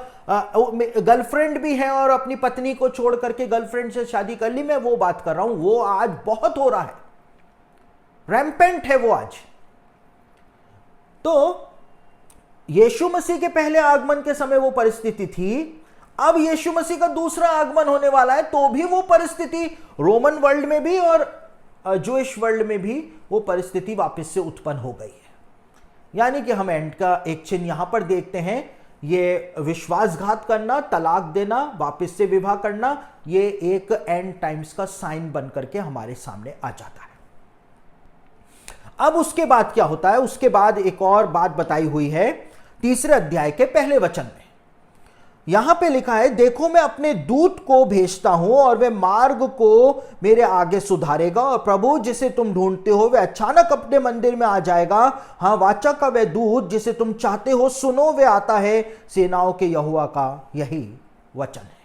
गर्लफ्रेंड भी है और अपनी पत्नी को छोड़ करके गर्लफ्रेंड से शादी कर ली, मैं वो बात कर रहा हूं। वो आज बहुत हो रहा है, रैम्पेंट है वो आज। तो यीशु मसीह के पहले आगमन के समय वो परिस्थिति थी, अब यीशु मसीह का दूसरा आगमन होने वाला है तो भी वो परिस्थिति रोमन वर्ल्ड में भी और जूइश वर्ल्ड में भी वो परिस्थिति वापस से उत्पन्न हो गई है। यानी कि हम एंड का एक चिन्ह यहां पर देखते हैं, ये विश्वासघात करना, तलाक देना, वापस से विवाह करना, ये एक एंड टाइम्स का साइन बन करके हमारे सामने आ जाता है। अब उसके बाद क्या होता है, उसके बाद एक और बात बताई हुई है 3 अध्याय के पहले वचन में यहां पे लिखा है, देखो मैं अपने दूत को भेजता हूं और वे मार्ग को मेरे आगे सुधारेगा, और प्रभु जिसे तुम ढूंढते हो वे अचानक अपने मंदिर में आ जाएगा। हां, वाचा का वह दूत जिसे तुम चाहते हो, सुनो वे आता है, सेनाओं के यहोवा का यही वचन है।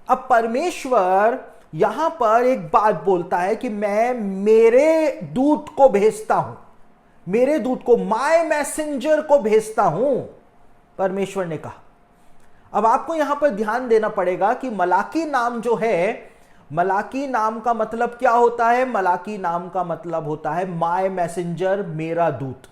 अब परमेश्वर यहां पर एक बात बोलता है कि मैं मेरे दूत को भेजता हूं, मेरे दूत को, माय मैसेंजर को भेजता हूं, परमेश्वर ने कहा। अब आपको यहां पर ध्यान देना पड़ेगा कि मलाकी नाम जो है, मलाकी नाम का मतलब क्या होता है? मलाकी नाम का मतलब होता है माय मैसेंजर, मेरा दूत।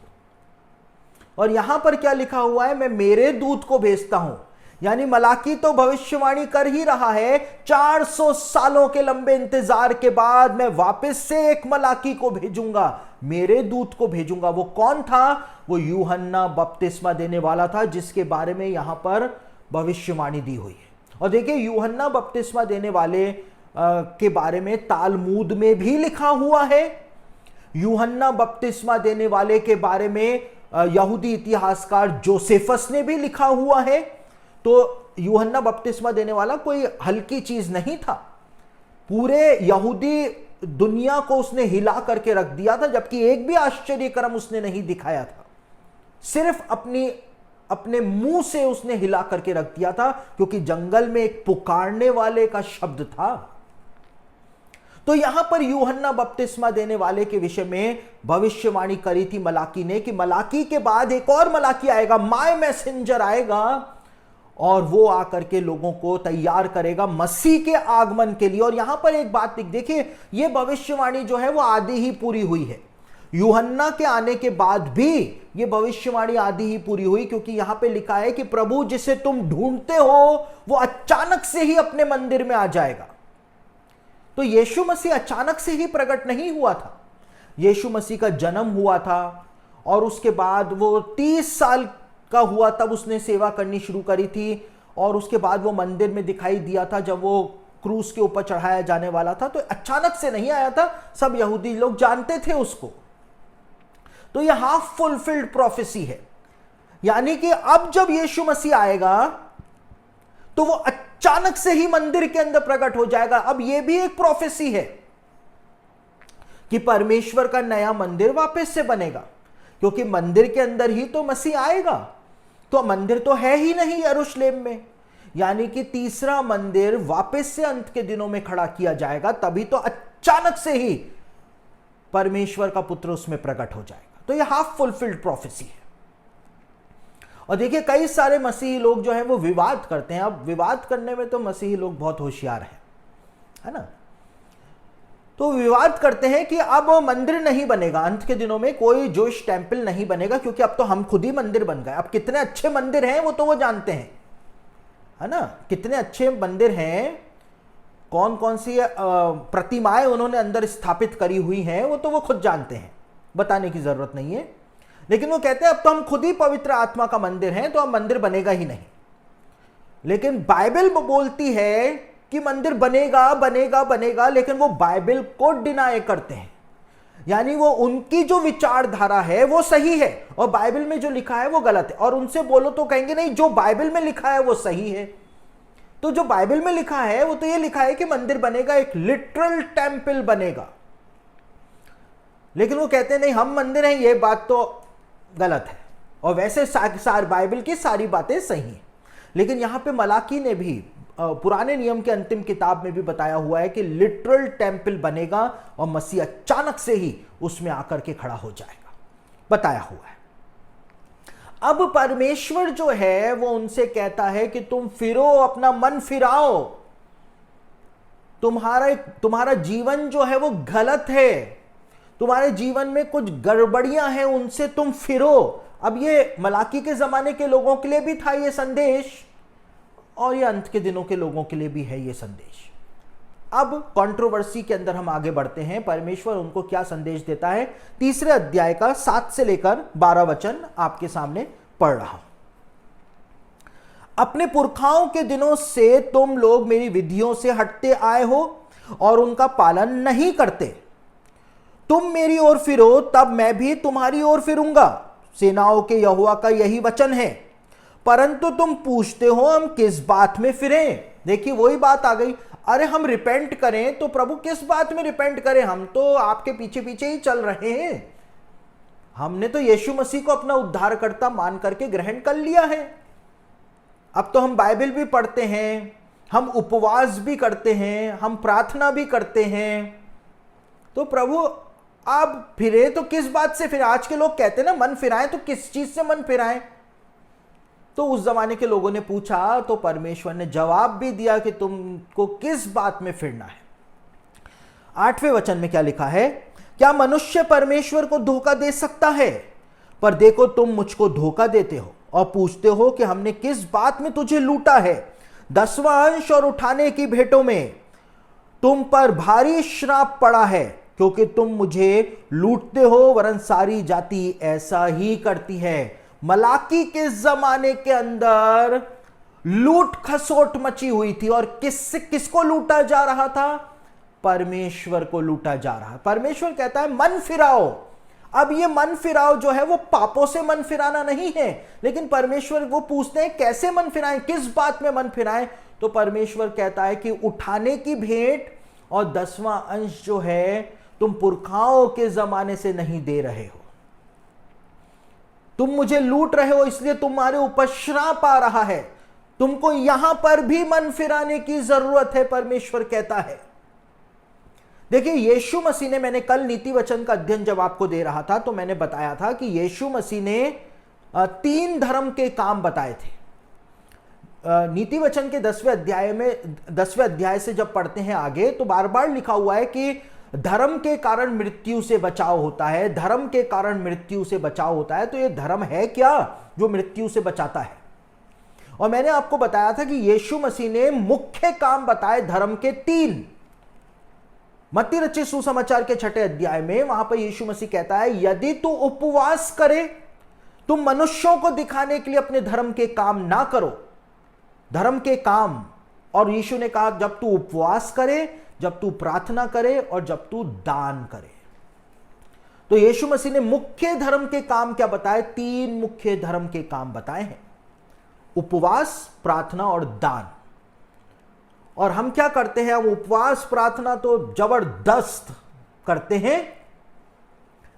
और यहां पर क्या लिखा हुआ है? मैं मेरे दूत को भेजता हूं। यानी मलाकी तो भविष्यवाणी कर ही रहा है, 400 सालों के लंबे इंतजार के बाद मैं वापस से एक मलाकी को भेजूंगा, मेरे दूत को भेजूंगा। वो कौन था? वो यूहन्ना बपतिस्मा देने वाला था, जिसके बारे में यहां पर भविष्यवाणी दी हुई है। और देखिए, यूहन्ना बपतिस्मा देने वाले के बारे में तालमूद में भी लिखा हुआ है। यूहन्ना बपतिस्मा देने वाले के बारे में यहूदी इतिहासकार जोसेफस ने भी लिखा हुआ है। तो यूहन्ना बपतिस्मा देने वाला कोई हल्की चीज नहीं था, पूरे यहूदी दुनिया को उसने हिला करके रख दिया था, जबकि एक भी आश्चर्य कर्म उसने नहीं दिखाया था, सिर्फ अपने मुंह से उसने हिला करके रख दिया था, क्योंकि जंगल में एक पुकारने वाले का शब्द था। तो यहां पर यूहन्ना बपतिस्मा देने वाले के विषय में भविष्यवाणी करी थी मलाकी ने कि मलाकी के बाद एक और मलाकी आएगा, माय मैसेंजर आएगा, और वो आकर के लोगों को तैयार करेगा मसीह के आगमन के लिए। और यहां पर एक बात देखिए, ये भविष्यवाणी जो है वो आधी ही पूरी हुई है। यूहन्ना के आने के बाद भी ये भविष्यवाणी आधी ही पूरी हुई, क्योंकि यहां पे लिखा है कि प्रभु जिसे तुम ढूंढते हो वो अचानक से ही अपने मंदिर में आ जाएगा। तो यीशु मसीह अचानक से ही प्रकट नहीं हुआ था। यीशु मसीह का जन्म हुआ था, और उसके बाद वो 30 साल का हुआ तब उसने सेवा करनी शुरू करी थी, और उसके बाद वो मंदिर में दिखाई दिया था जब वो क्रूस के ऊपर चढ़ाया जाने वाला था। तो अचानक से नहीं आया था, सब यहूदी लोग जानते थे उसको। तो यह हाफ फुलफिल्ड प्रोफेसी है, यानी कि अब जब यीशु मसीह आएगा तो वो अचानक से ही मंदिर के अंदर प्रकट हो जाएगा। अब यह भी एक प्रोफेसी है कि परमेश्वर का नया मंदिर वापस से बनेगा, क्योंकि मंदिर के अंदर ही तो मसीह आएगा। तो मंदिर तो है ही नहीं यरूशलेम में, यानी कि तीसरा मंदिर वापस से अंत के दिनों में खड़ा किया जाएगा, तभी तो अचानक से ही परमेश्वर का पुत्र उसमें प्रकट हो जाएगा। तो यह हाफ फुलफिल्ड प्रोफेसी है। और देखिए, कई सारे मसीही लोग जो हैं वो विवाद करते हैं। अब विवाद करने में तो मसीही लोग बहुत होशियार हैं, है ना। तो विवाद करते हैं कि अब मंदिर नहीं बनेगा, अंत के दिनों में कोई जोश टेंपल नहीं बनेगा, क्योंकि अब तो हम खुद ही मंदिर बन गए। अब कितने अच्छे मंदिर हैं वो तो वो जानते हैं, है ना। कितने अच्छे मंदिर हैं, कौन कौन सी प्रतिमाएं उन्होंने अंदर स्थापित करी हुई हैं, वो तो वो खुद जानते हैं, बताने की जरूरत नहीं है। लेकिन वो कहते हैं अब तो हम खुद ही पवित्र आत्मा का मंदिर हैं, तो अब मंदिर बनेगा ही नहीं। लेकिन बाइबल बोलती है कि मंदिर बनेगा बनेगा बनेगा, लेकिन वो बाइबल को डिनाई करते हैं। यानी वो उनकी जो विचारधारा है वो सही है और बाइबल में जो लिखा है वो गलत है। और उनसे बोलो तो कहेंगे नहीं, जो बाइबल में लिखा है वो सही है। तो जो बाइबल में लिखा है वो तो ये लिखा है कि मंदिर बनेगा, एक लिटरल टेंपल बनेगा। लेकिन वो कहते हैं नहीं, हम मंदिर हैं, ये बात तो गलत है। और वैसे बाइबल की सारी बातें सही हैं। लेकिन यहां पे मलाकी ने भी पुराने नियम के अंतिम किताब में भी बताया हुआ है कि लिटरल टेंपल बनेगा और मसीह अचानक से ही उसमें आकर के खड़ा हो जाएगा, बताया हुआ है। अब परमेश्वर जो है वो उनसे कहता है कि तुम फिरो, अपना मन फिराओ, तुम्हारा जीवन जो है वो गलत है, तुम्हारे जीवन में कुछ गड़बड़ियां हैं, उनसे तुम फिरो। अब ये मलाकी के जमाने के लोगों के लिए भी था ये संदेश, और ये अंत के दिनों के लोगों के लिए भी है ये संदेश। अब कंट्रोवर्सी के अंदर हम आगे बढ़ते हैं। परमेश्वर उनको क्या संदेश देता है, 3 अध्याय का 7 से लेकर 12 वचन आपके सामने पढ़ रहा हूं। अपने पुरखाओं के दिनों से तुम लोग मेरी विधियों से हटते आए हो और उनका पालन नहीं करते। तुम मेरी ओर फिरो, तब मैं भी तुम्हारी ओर फिरूंगा। सेनाओं के यहोवा का यही वचन है। परंतु तुम पूछते हो हम किस बात में फिरें। देखिए वही बात आ गई, अरे हम रिपेंट करें तो प्रभु किस बात में रिपेंट करें, हम तो आपके पीछे पीछे ही चल रहे हैं। हमने तो यीशु मसीह को अपना उद्धारकर्ता मान करके ग्रहण कर लिया है। अब तो हम बाइबल भी पढ़ते हैं, हम उपवास भी करते हैं, हम प्रार्थना भी करते हैं। तो प्रभु आप फिरे तो किस बात से फिरे। आज के लोग कहते हैं ना मन फिराएं, तो किस चीज से मन फिराएं। तो उस जमाने के लोगों ने पूछा तो परमेश्वर ने जवाब भी दिया कि तुमको किस बात में फिरना है। 8वें वचन में क्या लिखा है, क्या मनुष्य परमेश्वर को धोखा दे सकता है। पर देखो तुम मुझको धोखा देते हो और पूछते हो कि हमने किस बात में तुझे लूटा है। 10वां अंश और उठाने की भेंटों में तुम पर भारी श्राप पड़ा है, क्योंकि तुम मुझे लूटते हो, वरन सारी जाति ऐसा ही करती है। मलाकी के जमाने के अंदर लूट खसोट मची हुई थी और किसको लूटा जा रहा था, परमेश्वर को लूटा जा रहा। परमेश्वर कहता है मन फिराओ। अब ये मन फिराओ जो है वो पापों से मन फिराना नहीं है, लेकिन परमेश्वर वो पूछते हैं कैसे मन फिराएं, किस बात में मन फिराएं। तो परमेश्वर कहता है कि उठाने की भेंट और 10वां अंश जो है तुम पुरखाओं के जमाने से नहीं दे रहे हो। तुम मुझे लूट रहे हो, इसलिए तुम्हारे ऊपर श्राप आ रहा है। तुमको यहां पर भी मन फिराने की जरूरत है, परमेश्वर कहता है। देखिए यीशु मसीह ने, मैंने कल नीति वचन का अध्ययन जब आपको दे रहा था तो मैंने बताया था कि यीशु मसीह ने 3 धर्म के काम बताए थे। नीति वचन के 10वें अध्याय में, 10वें अध्याय से जब पढ़ते हैं आगे तो बार बार लिखा हुआ है कि धर्म के कारण मृत्यु से बचाव होता है, धर्म के कारण मृत्यु से बचाव होता है। तो ये धर्म है क्या जो मृत्यु से बचाता है। और मैंने आपको बताया था कि यीशु मसीह ने मुख्य काम बताए धर्म के 3। मत्ती रचित सुसमाचार के 6ठे अध्याय में वहां पर यीशु मसीह कहता है यदि तू उपवास करे, तुम मनुष्यों को दिखाने के लिए अपने धर्म के काम ना करो। धर्म के काम, और यीशु ने कहा जब तू उपवास करे, जब तू प्रार्थना करे और जब तू दान करे। तो यीशु मसीह ने मुख्य धर्म के काम क्या बताए, 3 मुख्य धर्म के काम बताए हैं, उपवास, प्रार्थना और दान। और हम क्या करते हैं, हम उपवास प्रार्थना तो जबरदस्त करते हैं,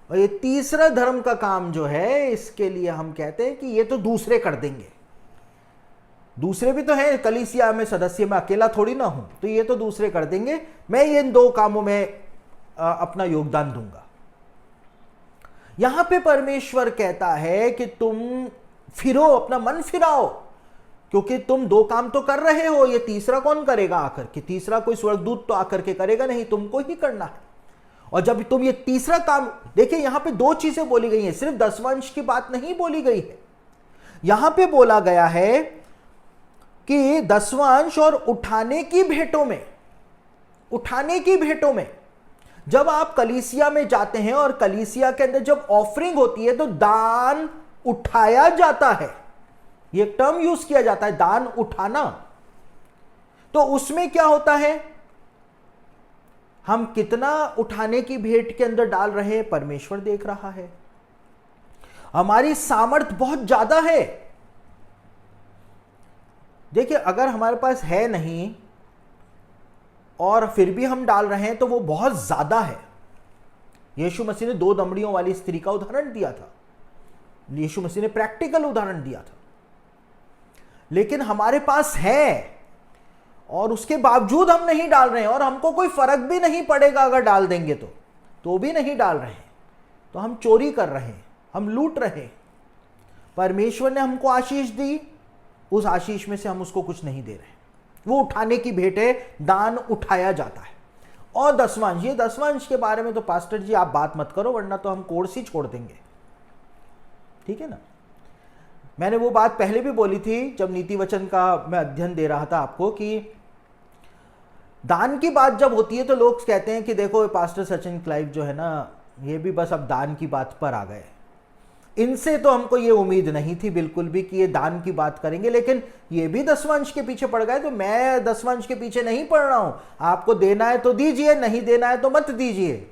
और ये तीसरा धर्म का काम जो है इसके लिए हम कहते हैं कि ये तो दूसरे कर देंगे। दूसरे भी तो हैं कलीसिया में सदस्य, मैं अकेला थोड़ी ना हूं, तो ये तो दूसरे कर देंगे, मैं इन 2 कामों में अपना योगदान दूंगा। यहां पे परमेश्वर कहता है कि तुम फिरो, अपना मन फिराओ, क्योंकि तुम 2 काम तो कर रहे हो, ये तीसरा कौन करेगा आकर के। तीसरा कोई स्वर्गदूत तो आकर के करेगा नहीं, तुमको ही करना है। और जब तुम ये तीसरा काम, देखिए यहां पे 2 चीजें बोली गई हैं, सिर्फ 10वां अंश की बात नहीं बोली गई है। यहां पे बोला गया है कि 10वां अंश और उठाने की भेंटों में, उठाने की भेंटों में जब आप कलीसिया में जाते हैं और कलीसिया के अंदर जब ऑफरिंग होती है तो दान उठाया जाता है। ये टर्म यूज किया जाता है, दान उठाना। तो उसमें क्या होता है, हम कितना उठाने की भेंट के अंदर डाल रहे हैं परमेश्वर देख रहा है। हमारी सामर्थ बहुत ज्यादा है। देखिए अगर हमारे पास है नहीं और फिर भी हम डाल रहे हैं तो वो बहुत ज्यादा है। यीशु मसीह ने 2 दमड़ियों वाली स्त्री का उदाहरण दिया था, यीशु मसीह ने प्रैक्टिकल उदाहरण दिया था। लेकिन हमारे पास है और उसके बावजूद हम नहीं डाल रहे हैं, और हमको कोई फर्क भी नहीं पड़ेगा अगर डाल देंगे तो भी नहीं डाल रहे हैं, तो हम चोरी कर रहे हैं, हम लूट रहे हैं। परमेश्वर ने हमको आशीष दी, उस आशीष में से हम उसको कुछ नहीं दे रहे। वो उठाने की भेंट है, दान उठाया जाता है। और 10वां अंश, ये 10वां अंश के बारे में तो पास्टर जी आप बात मत करो, वरना तो हम कोर्स ही छोड़ देंगे, ठीक है ना। मैंने वो बात पहले भी बोली थी जब नीति वचन का मैं अध्ययन दे रहा था आपको, कि दान की बात जब होती है तो लोग कहते हैं कि देखो पास्टर सचिन क्लाइव जो है ना, ये भी बस अब दान की बात पर आ गए। इनसे तो हमको ये उम्मीद नहीं थी बिल्कुल भी कि ये दान की बात करेंगे, लेकिन ये भी 10वां अंश के पीछे पड़ गए। तो मैं 10वां अंश के पीछे नहीं पड़ रहा हूं, आपको देना है तो दीजिए, नहीं देना है तो मत दीजिए।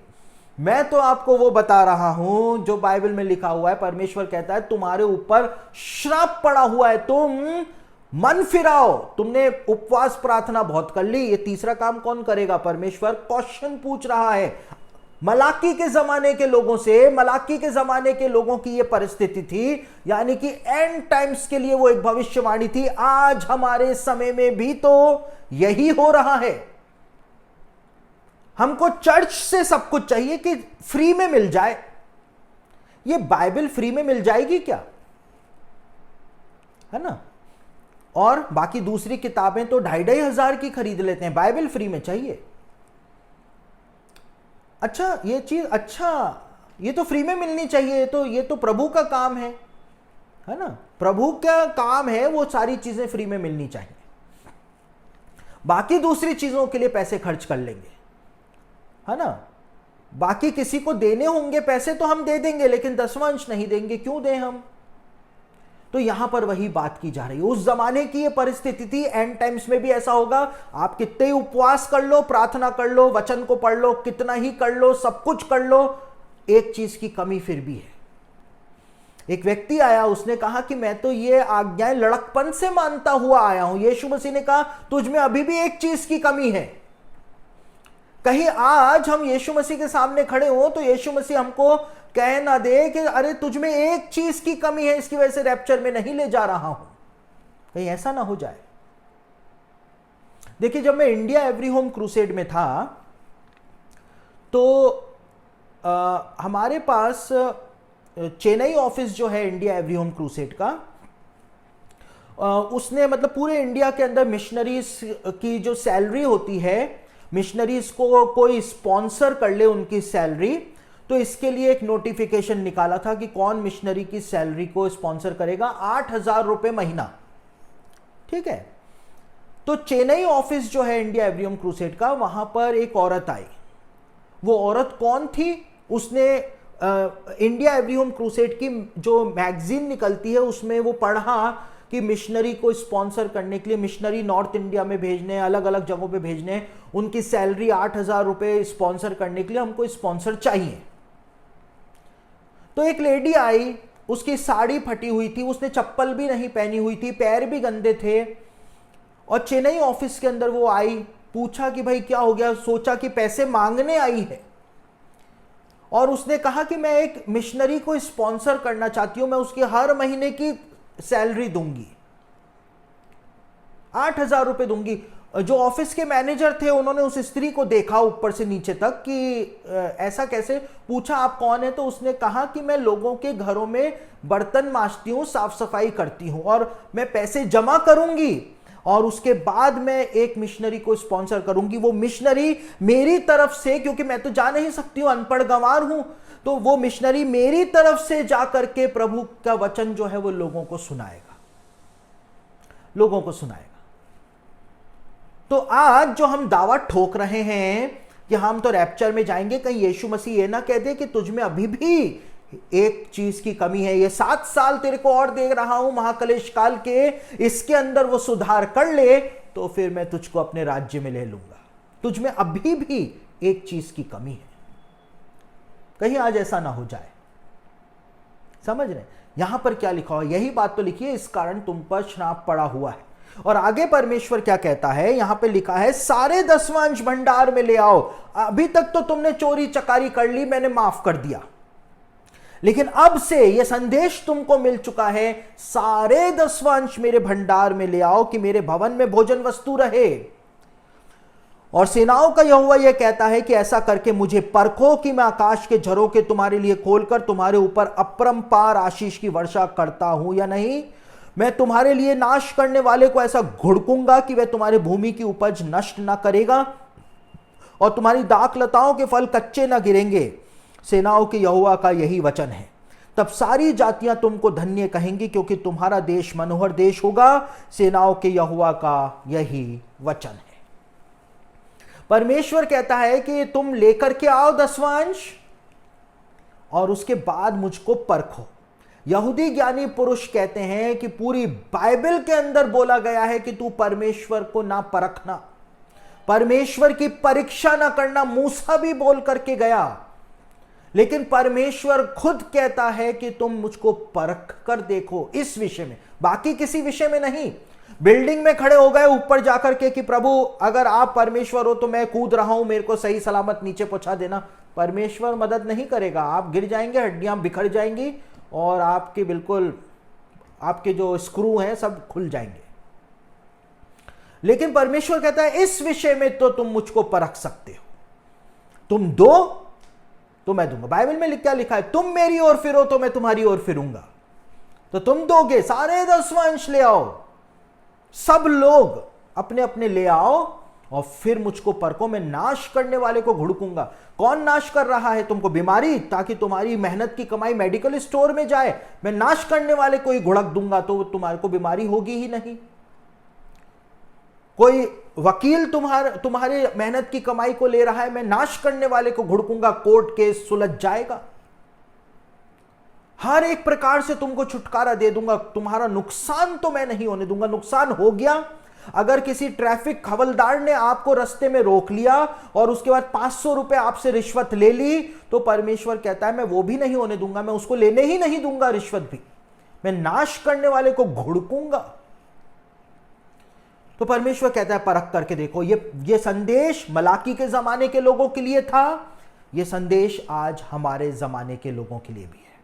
मैं तो आपको वो बता रहा हूं जो बाइबल में लिखा हुआ है। परमेश्वर कहता है तुम्हारे ऊपर श्राप पड़ा हुआ है, तुम मन फिराओ। तुमने उपवास प्रार्थना बहुत कर ली, ये तीसरा काम कौन करेगा? परमेश्वर क्वेश्चन पूछ रहा है मलाकी के जमाने के लोगों से। मलाकी के जमाने के लोगों की यह परिस्थिति थी, यानी कि एंड टाइम्स के लिए वो एक भविष्यवाणी थी। आज हमारे समय में भी तो यही हो रहा है। हमको चर्च से सब कुछ चाहिए कि फ्री में मिल जाए। ये बाइबल फ्री में मिल जाएगी क्या? है ना? और बाकी दूसरी किताबें तो 2,500 की खरीद लेते हैं, बाइबल फ्री में चाहिए। अच्छा ये चीज, अच्छा ये तो फ्री में मिलनी चाहिए, तो ये तो प्रभु का काम है ना? प्रभु का काम है वो सारी चीजें फ्री में मिलनी चाहिए। बाकी दूसरी चीजों के लिए पैसे खर्च कर लेंगे, है ना? बाकी किसी को देने होंगे पैसे तो हम दे देंगे, लेकिन दसवांश नहीं देंगे। क्यों दें हम? तो यहां पर वही बात की जा रही है। उस जमाने की ये परिस्थिति थी, एंड टाइम्स में भी ऐसा होगा। आप कितने ही उपवास कर लो, प्रार्थना कर लो, वचन को पढ़ लो, कितना ही कर लो, सब कुछ कर लो, एक चीज की कमी फिर भी है। एक व्यक्ति आया, उसने कहा कि मैं तो ये आज्ञाएं लड़कपन से मानता हुआ आया हूं। यीशु मसीह ने कहा तुझ में अभी भी एक चीज की कमी है। कहीं आज हम यीशु मसीह के सामने खड़े हो तो यीशु मसीह हमको कह ना दे कि अरे तुझ में एक चीज की कमी है, इसकी वजह से रैप्चर में नहीं ले जा रहा हूं। कहीं ऐसा ना हो जाए। देखिए, जब मैं इंडिया एवरी होम क्रूसेड में था तो हमारे पास चेन्नई ऑफिस जो है इंडिया एवरी होम क्रूसेड का, उसने मतलब पूरे इंडिया के अंदर मिशनरीज की जो सैलरी होती है, मिशनरीज को कोई स्पॉन्सर कर ले उनकी सैलरी, तो इसके लिए एक नोटिफिकेशन निकाला था कि कौन मिशनरी की सैलरी को स्पॉन्सर करेगा। 8,000 रुपए महीना, ठीक है। तो चेन्नई ऑफिस जो है इंडिया एवरी होम क्रूसेड का, वहां पर एक औरत आई। वो औरत कौन थी? उसने इंडिया एवरी होम क्रूसेड की जो मैगजीन निकलती है उसमें वो पढ़ा कि मिशनरी को स्पॉन्सर करने के लिए, मिशनरी नॉर्थ इंडिया में भेजने, अलग अलग जगहों पे भेजने, उनकी सैलरी 8,000 रुपए स्पॉन्सर करने के लिए हमको स्पॉन्सर चाहिए। तो एक लेडी आई, उसकी साड़ी फटी हुई थी, उसने चप्पल भी नहीं पहनी हुई थी, पैर भी गंदे थे, और चेन्नई ऑफिस के अंदर वो आई। पूछा कि भाई क्या हो गया? सोचा कि पैसे मांगने आई है, और उसने कहा कि मैं एक मिशनरी को स्पॉन्सर करना चाहती हूं, मैं उसकी हर महीने की सैलरी दूंगी, 8,000 रुपए दूंगी। जो ऑफिस के मैनेजर थे उन्होंने उस स्त्री को देखा ऊपर से नीचे तक कि ऐसा कैसे? पूछा आप कौन है? तो उसने कहा कि मैं लोगों के घरों में बर्तन मांजती हूं, साफ सफाई करती हूं, और मैं पैसे जमा करूंगी और उसके बाद मैं एक मिशनरी को स्पॉन्सर करूंगी। वो मिशनरी मेरी तरफ से, क्योंकि मैं तो जा नहीं सकती हूं, अनपढ़ गंवार हूं, तो वो मिशनरी मेरी तरफ से जाकर के प्रभु का वचन जो है वो लोगों को सुनाएगा, लोगों को सुनाएगा। तो आज जो हम दावा ठोक रहे हैं कि हम तो रैप्चर में जाएंगे, कहीं यीशु मसीह ये ना कह दे कि तुझ में अभी भी एक चीज की कमी है, ये 7 साल तेरे को और दे रहा हूं महाक्लेश काल के, इसके अंदर वो सुधार कर ले तो फिर मैं तुझको अपने राज्य में ले लूंगा। तुझ में अभी भी एक चीज की कमी है। कहीं आज ऐसा ना हो जाए। समझ रहे? यहां पर क्या लिखा हुआ? यही बात तो लिखी है, इस कारण तुम पर श्राप पड़ा हुआ है। और आगे परमेश्वर क्या कहता है? यहां पे लिखा है सारे दसवांश भंडार में ले आओ। अभी तक तो तुमने चोरी चकारी कर ली, मैंने माफ कर दिया, लेकिन अब से यह संदेश तुमको मिल चुका है, सारे दसवांश मेरे भंडार में ले आओ कि मेरे भवन में भोजन वस्तु रहे। और सेनाओं का यहोवा यह कहता है कि ऐसा करके मुझे परखो कि मैं आकाश के झरोखे तुम्हारे लिए खोलकर तुम्हारे ऊपर अपरंपार आशीष की वर्षा करता हूं या नहीं। मैं तुम्हारे लिए नाश करने वाले को ऐसा घुड़कूंगा कि वह तुम्हारे भूमि की उपज नष्ट ना करेगा, और तुम्हारी दाख लताओं के फल कच्चे ना गिरेंगे। सेनाओं के यहोवा का यही वचन है। तब सारी जातियां तुमको धन्य कहेंगी, क्योंकि तुम्हारा देश मनोहर देश होगा। सेनाओं के यहोवा का यही वचन है। परमेश्वर कहता है कि तुम लेकर के आओ दसवांश, और उसके बाद मुझको परखो। यहूदी ज्ञानी पुरुष कहते हैं कि पूरी बाइबल के अंदर बोला गया है कि तू परमेश्वर को ना परखना, परमेश्वर की परीक्षा ना करना। मूसा भी बोल करके गया लेकिन परमेश्वर खुद कहता है कि तुम मुझको परख कर देखो इस विषय में, बाकी किसी विषय में नहीं। बिल्डिंग में खड़े हो गए ऊपर जाकर के कि प्रभु अगर आप परमेश्वर हो तो मैं कूद रहा हूं, मेरे को सही सलामत नीचे पहुंचा देना। परमेश्वर मदद नहीं करेगा, आप गिर जाएंगे, हड्डियां बिखर जाएंगी और आपके बिल्कुल आपके जो स्क्रू हैं सब खुल जाएंगे। लेकिन परमेश्वर कहता है इस विषय में तो तुम मुझको परख सकते हो, तुम दो तो मैं दूंगा। बाइबल में क्या लिखा है, तुम मेरी ओर फिरो तो मैं तुम्हारी ओर फिरूंगा। तो तुम दोगे, सारे 10वां अंश ले आओ, सब लोग अपने अपने ले आओ और फिर मुझको परखो, मैं नाश करने वाले को घुड़कूंगा। कौन नाश कर रहा है तुमको? बीमारी, ताकि तुम्हारी मेहनत की कमाई मेडिकल स्टोर में जाए। मैं नाश करने वाले को ही घुड़क दूंगा तो तुम्हारे को बीमारी होगी ही नहीं। कोई वकील तुम्हारे मेहनत की कमाई को ले रहा है, मैं नाश करने वाले को घुड़कूंगा, कोर्ट केस सुलझ जाएगा। हर एक प्रकार से तुमको छुटकारा दे दूंगा, तुम्हारा नुकसान तो मैं नहीं होने दूंगा। नुकसान हो गया, अगर किसी ट्रैफिक हवलदार ने आपको रास्ते में रोक लिया और उसके बाद 500 रुपए आपसे रिश्वत ले ली, तो परमेश्वर कहता है मैं वो भी नहीं होने दूंगा, मैं उसको लेने ही नहीं दूंगा रिश्वत भी, मैं नाश करने वाले को घुड़कूंगा। तो परमेश्वर कहता है परख करके देखो। ये संदेश मलाकी के जमाने के लोगों के लिए था, ये संदेश आज हमारे जमाने के लोगों के लिए भी है,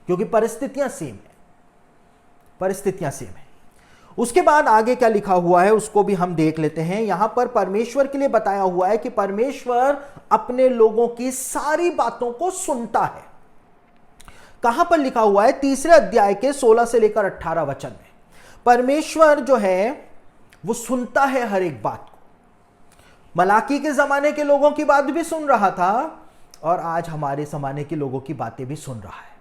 क्योंकि परिस्थितियां सेम है, परिस्थितियां सेम है। उसके बाद आगे क्या लिखा हुआ है उसको भी हम देख लेते हैं। यहां पर परमेश्वर के लिए बताया हुआ है कि परमेश्वर अपने लोगों की सारी बातों को सुनता है। कहां पर लिखा हुआ है? 3 अध्याय के 16 से लेकर 18 वचन में परमेश्वर जो है वो सुनता है हर एक बात को। मलाकी के जमाने के लोगों की बात भी सुन रहा था और आज हमारे जमाने के लोगों की बातें भी सुन रहा है।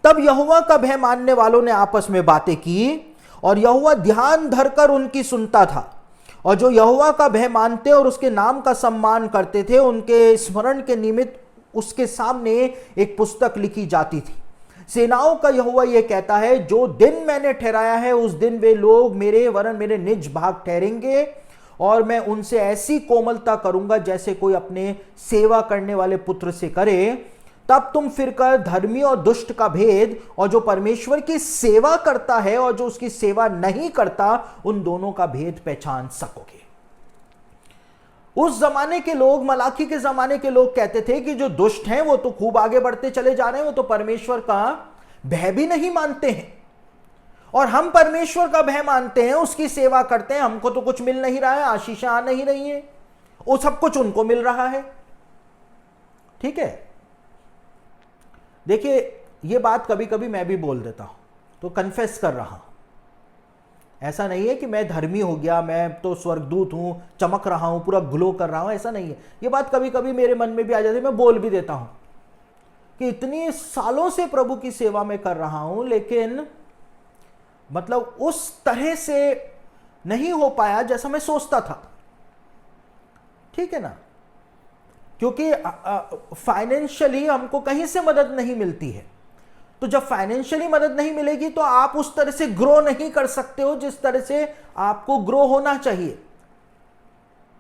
तब यहोवा का भय मानने वालों ने आपस में बातें की और यहोवा ध्यान धरकर उनकी सुनता था, और जो यहोवा का भय मानते और उसके नाम का सम्मान करते थे उनके स्मरण के निमित्त उसके सामने एक पुस्तक लिखी जाती थी। सेनाओं का यहोवा यह कहता है, जो दिन मैंने ठहराया है उस दिन वे लोग मेरे वरन मेरे निज भाग ठहरेंगे और मैं उनसे ऐसी कोमलता करूंगा जैसे कोई अपने सेवा करने वाले पुत्र से करे। तब तुम फिरकर धर्मी और दुष्ट का भेद और जो परमेश्वर की सेवा करता है और जो उसकी सेवा नहीं करता उन दोनों का भेद पहचान सकोगे। उस जमाने के लोग, मलाकी के जमाने के लोग कहते थे कि जो दुष्ट हैं वो तो खूब आगे बढ़ते चले जा रहे हैं, वो तो परमेश्वर का भय भी नहीं मानते हैं, और हम परमेश्वर का भय मानते हैं, उसकी सेवा करते हैं, हमको तो कुछ मिल नहीं रहा है, आशीषें आ नहीं रही है, वो सब कुछ उनको मिल रहा है। ठीक है, देखिए ये बात कभी कभी मैं भी बोल देता हूं, तो कन्फेस कर रहा हूं। ऐसा नहीं है कि मैं धर्मी हो गया, मैं तो स्वर्गदूत हूं, चमक रहा हूं, पूरा ग्लो कर रहा हूं, ऐसा नहीं है। ये बात कभी कभी मेरे मन में भी आ जाती है, मैं बोल भी देता हूं कि इतनी सालों से प्रभु की सेवा में कर रहा हूं, लेकिन मतलब उस तरह से नहीं हो पाया जैसा मैं सोचता था। ठीक है ना, क्योंकि फाइनेंशियली हमको कहीं से मदद नहीं मिलती है, तो जब फाइनेंशियली मदद नहीं मिलेगी तो आप उस तरह से ग्रो नहीं कर सकते हो जिस तरह से आपको ग्रो होना चाहिए।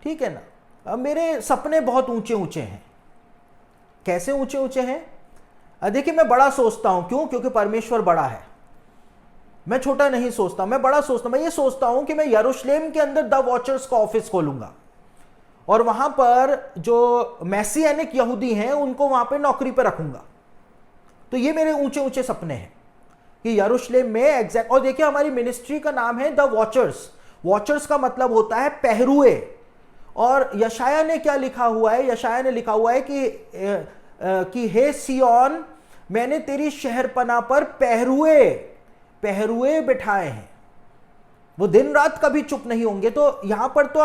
ठीक है ना, अब मेरे सपने बहुत ऊंचे ऊंचे हैं। कैसे ऊंचे ऊंचे हैं? देखिए मैं बड़ा सोचता हूं, क्यों? क्योंकि परमेश्वर बड़ा है। मैं छोटा नहीं सोचता, मैं बड़ा सोचता हूं। मैं ये सोचता हूं कि मैं यरूशलेम के अंदर द वॉचर्स का ऑफिस खोलूंगा और वहां पर जो मैसियानिक यहूदी हैं उनको वहां पे नौकरी पे रखूंगा। तो ये मेरे ऊंचे ऊंचे सपने हैं कि यरूशलेम में एग्जैक्ट। और देखिए हमारी मिनिस्ट्री का नाम है द वॉचर्स। वॉचर्स का मतलब होता है पहरुए। और यशाया ने क्या लिखा हुआ है? यशाया ने लिखा हुआ है कि हे सिय्योन, मैंने तेरी शहरपनाह पर पहरुए बिठाए हैं, वो दिन रात कभी चुप नहीं होंगे। तो यहां पर तो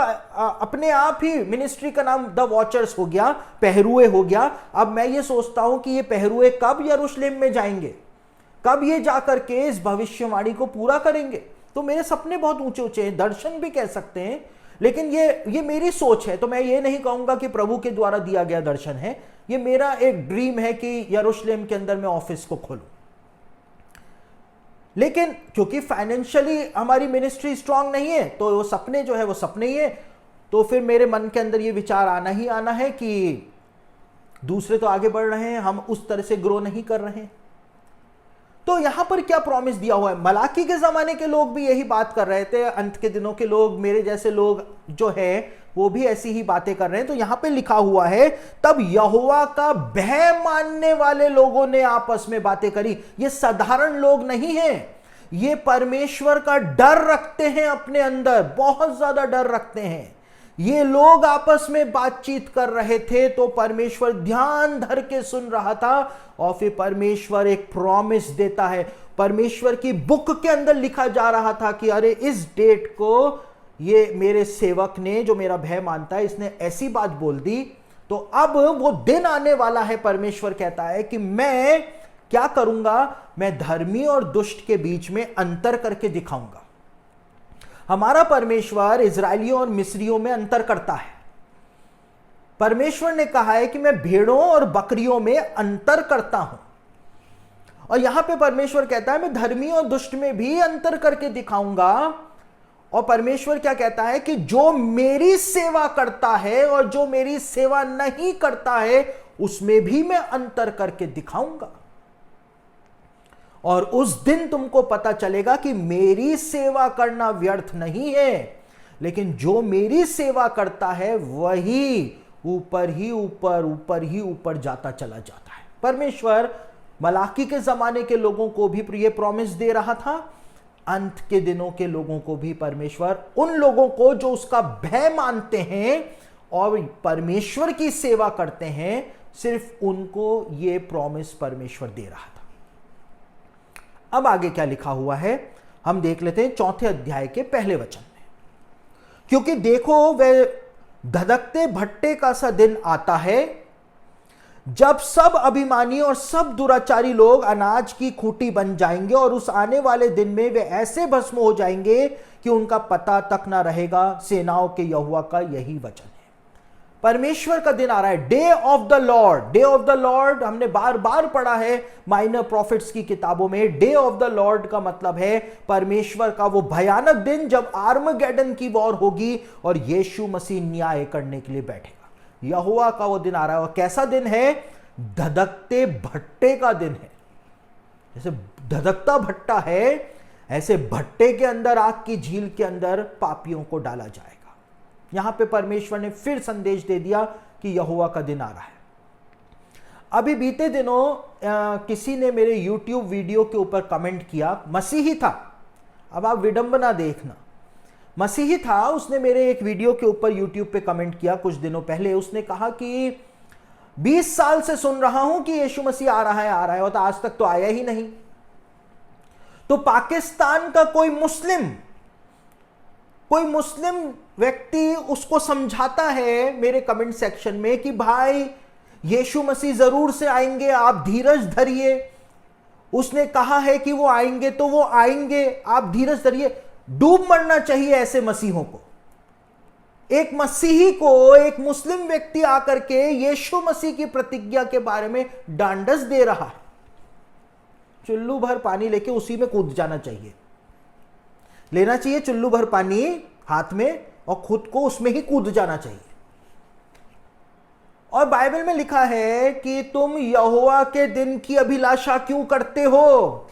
अपने आप ही मिनिस्ट्री का नाम द वॉचर्स हो गया, पहरुए हो गया। अब मैं ये सोचता हूं कि ये पहरुए कब यरूशलेम में जाएंगे, कब ये जाकर के इस भविष्यवाणी को पूरा करेंगे। तो मेरे सपने बहुत ऊंचे ऊंचे हैं, दर्शन भी कह सकते हैं, लेकिन ये मेरी सोच है। तो मैं ये नहीं कहूंगा कि प्रभु के द्वारा दिया गया दर्शन है, ये मेरा एक ड्रीम है कि यरूशलेम के अंदर मैं ऑफिस को खोलूं। लेकिन क्योंकि फाइनेंशियली हमारी मिनिस्ट्री स्ट्रांग नहीं है, तो वो सपने जो है वो सपने ही है। तो फिर मेरे मन के अंदर ये विचार आना ही आना है कि दूसरे तो आगे बढ़ रहे हैं, हम उस तरह से ग्रो नहीं कर रहे हैं। तो यहां पर क्या प्रॉमिस दिया हुआ है? मलाकी के जमाने के लोग भी यही बात कर रहे थे, अंत के दिनों के लोग, मेरे जैसे लोग जो है वो भी ऐसी ही बातें कर रहे हैं। तो यहां पे लिखा हुआ है, तब यहोवा का भय मानने वाले लोगों ने आपस में बातें करी। ये साधारण लोग नहीं हैं, ये परमेश्वर का डर रखते हैं, अपने अंदर बहुत ज्यादा डर रखते हैं। ये लोग आपस में बातचीत कर रहे थे, तो परमेश्वर ध्यान धर के सुन रहा था, और फिर परमेश्वर एक प्रॉमिस देता है। परमेश्वर की बुक के अंदर लिखा जा रहा था कि अरे इस डेट को ये मेरे सेवक ने, जो मेरा भय मानता है, इसने ऐसी बात बोल दी, तो अब वो दिन आने वाला है। परमेश्वर कहता है कि मैं क्या करूंगा, मैं धर्मी और दुष्ट के बीच में अंतर करके दिखाऊंगा। हमारा परमेश्वर इजरायलियों और मिस्रियों में अंतर करता है। परमेश्वर ने कहा है कि मैं भेड़ों और बकरियों में अंतर करता हूं, और यहां पे परमेश्वर कहता है मैं धर्मी और दुष्ट में भी अंतर करके दिखाऊंगा। और परमेश्वर क्या कहता है कि जो मेरी सेवा करता है और जो मेरी सेवा नहीं करता है, उसमें भी मैं अंतर करके दिखाऊंगा। और उस दिन तुमको पता चलेगा कि मेरी सेवा करना व्यर्थ नहीं है, लेकिन जो मेरी सेवा करता है वही ऊपर ही ऊपर जाता चला जाता है। परमेश्वर मलाकी के जमाने के लोगों को भी ये प्रॉमिस दे रहा था, अंत के दिनों के लोगों को भी परमेश्वर, उन लोगों को जो उसका भय मानते हैं और परमेश्वर की सेवा करते हैं, सिर्फ उनको ये प्रॉमिस परमेश्वर दे रहा था। अब आगे क्या लिखा हुआ है हम देख लेते हैं 4 अध्याय के पहले वचन में। क्योंकि देखो वह धधकते भट्टे का सा दिन आता है, जब सब अभिमानी और सब दुराचारी लोग अनाज की खूंटी बन जाएंगे, और उस आने वाले दिन में वे ऐसे भस्म हो जाएंगे कि उनका पता तक ना रहेगा। सेनाओं के यहोवा का यही वचन है। परमेश्वर का दिन आ रहा है, day of the Lord. Day of the Lord हमने बार बार पढ़ा है माइनर प्रॉफिट्स की किताबों में। डे ऑफ द लॉर्ड का मतलब है परमेश्वर का वो भयानक दिन जब आर्मगेडन की वॉर होगी और यीशु मसीह न्याय करने के लिए बैठेगा। यहोवा का वो दिन आ रहा है। और कैसा दिन है? धधकते भट्टे का दिन है। जैसे धधकता भट्टा है, ऐसे भट्टे के अंदर, आग की झील के अंदर पापियों को डाला जाएगा। यहां पे परमेश्वर ने फिर संदेश दे दिया कि यहोवा का दिन आ रहा है। अभी बीते दिनों किसी ने मेरे YouTube वीडियो के ऊपर कमेंट किया, मसीही था, अब आप विडंबना देखना, मसीही था, उसने मेरे एक वीडियो के ऊपर YouTube पे कमेंट किया कुछ दिनों पहले। उसने कहा कि 20 साल से सुन रहा हूं कि यीशु मसीह आ रहा है, और तो आज तक तो आया ही नहीं। तो पाकिस्तान का कोई मुस्लिम व्यक्ति उसको समझाता है मेरे कमेंट सेक्शन में कि भाई यीशु मसीह जरूर से आएंगे, आप धीरज धरिए। उसने कहा है कि वो आएंगे तो वो आएंगे, आप धीरज धरिए। डूब मरना चाहिए ऐसे मसीहों को। एक मसीही को एक मुस्लिम व्यक्ति आकर के यीशु मसीह की प्रतिज्ञा के बारे में डांडस दे रहा है, चुल्लू भर पानी लेके उसी में कूद जाना चाहिए, लेना चाहिए चुल्लू भर पानी हाथ में और खुद को उसमें ही कूद जाना चाहिए। और बाइबल में लिखा है कि तुम यहोवा के दिन की अभिलाषा क्यों करते हो?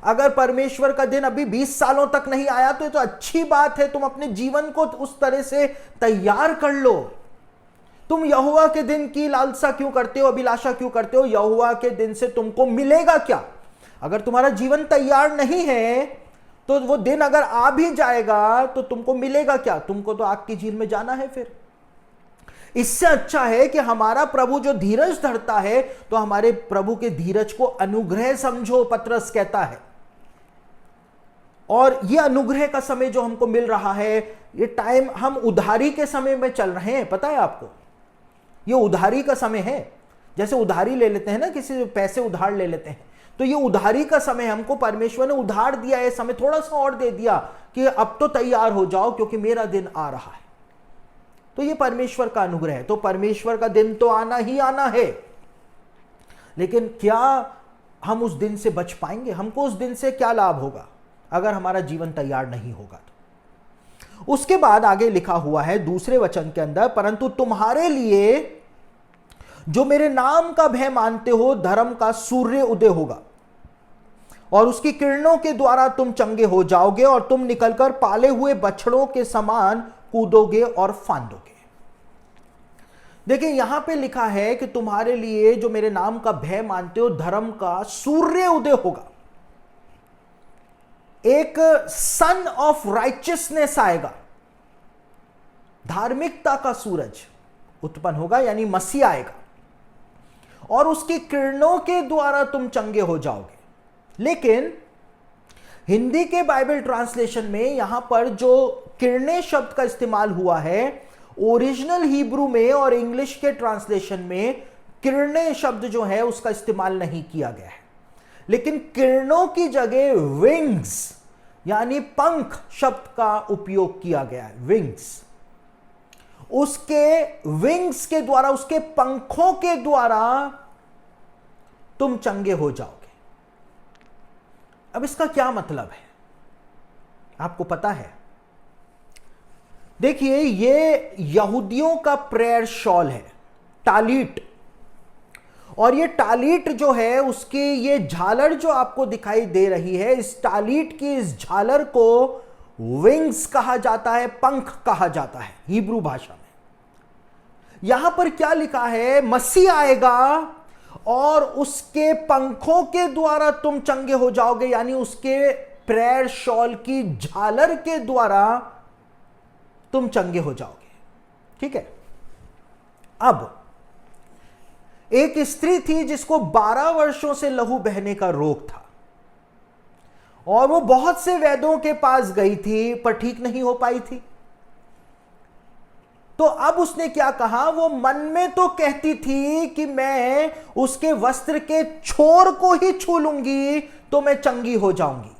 अगर परमेश्वर का दिन अभी 20 सालों तक नहीं आया तो ये तो अच्छी बात है, तुम अपने जीवन को उस तरह से तैयार कर लो। तुम यहोवा के दिन की लालसा क्यों करते हो, अभिलाषा क्यों करते हो? यहोवा के दिन से तुमको मिलेगा क्या? अगर तुम्हारा जीवन तैयार नहीं है तो वो दिन अगर आ भी जाएगा तो तुमको मिलेगा क्या? तुमको तो आग की झील में जाना है। फिर इससे अच्छा है कि हमारा प्रभु जो धीरज धरता है, तो हमारे प्रभु के धीरज को अनुग्रह समझो, पतरस कहता है। और ये अनुग्रह का समय जो हमको मिल रहा है, ये टाइम हम उधारी के समय में चल रहे हैं, पता है आपको? ये उधारी का समय है। जैसे उधारी ले लेते हैं ना, किसी से पैसे उधार ले लेते हैं, तो ये उधारी का समय हमको परमेश्वर ने उधार दिया है, समय थोड़ा सा और दे दिया कि अब तो तैयार हो जाओ क्योंकि मेरा दिन आ रहा है। तो ये परमेश्वर का अनुग्रह है। तो परमेश्वर का दिन तो आना ही आना है, लेकिन क्या हम उस दिन से बच पाएंगे? हमको उस दिन से क्या लाभ होगा अगर हमारा जीवन तैयार नहीं होगा तो? उसके बाद आगे लिखा हुआ है दूसरे वचन के अंदर, परंतु तुम्हारे लिए जो मेरे नाम का भय मानते हो, धर्म का सूर्य उदय होगा और उसकी किरणों के द्वारा तुम चंगे हो जाओगे और तुम निकलकर पाले हुए बछड़ों के समान कूदोगे और फांदोगे। देखिए यहां पे लिखा है कि तुम्हारे लिए जो मेरे नाम का भय मानते हो, धर्म का सूर्य उदय होगा, एक सन ऑफ राइचियसनेस आएगा, धार्मिकता का सूरज उत्पन्न होगा, यानी मसीह आएगा और उसकी किरणों के द्वारा तुम चंगे हो जाओगे। लेकिन हिंदी के बाइबल ट्रांसलेशन में यहां पर जो किरणें शब्द का इस्तेमाल हुआ है, ओरिजिनल हिब्रू में और इंग्लिश के ट्रांसलेशन में किरणें शब्द जो है उसका इस्तेमाल नहीं किया गया है, लेकिन किरणों की जगह विंग्स यानी पंख शब्द का उपयोग किया गया है। विंग्स, उसके विंग्स के द्वारा, उसके पंखों के द्वारा तुम चंगे हो जाओगे। अब इसका क्या मतलब है आपको पता है? देखिए ये यहूदियों का प्रेयर शॉल है, टालीट, और ये टालीट जो है उसकी ये झालर जो आपको दिखाई दे रही है, इस टालीट की इस झालर को विंग्स कहा जाता है, पंख कहा जाता है हिब्रू भाषा में। यहां पर क्या लिखा है? मसीह आएगा और उसके पंखों के द्वारा तुम चंगे हो जाओगे, यानी उसके प्रेयर शॉल की झालर के द्वारा तुम चंगे हो जाओगे। ठीक है। अब एक स्त्री थी जिसको 12 वर्षों से लहू बहने का रोग था और वो बहुत से वैद्यों के पास गई थी पर ठीक नहीं हो पाई थी। तो अब उसने क्या कहा? वो मन में तो कहती थी कि मैं उसके वस्त्र के छोर को ही छू लूंगी तो मैं चंगी हो जाऊंगी।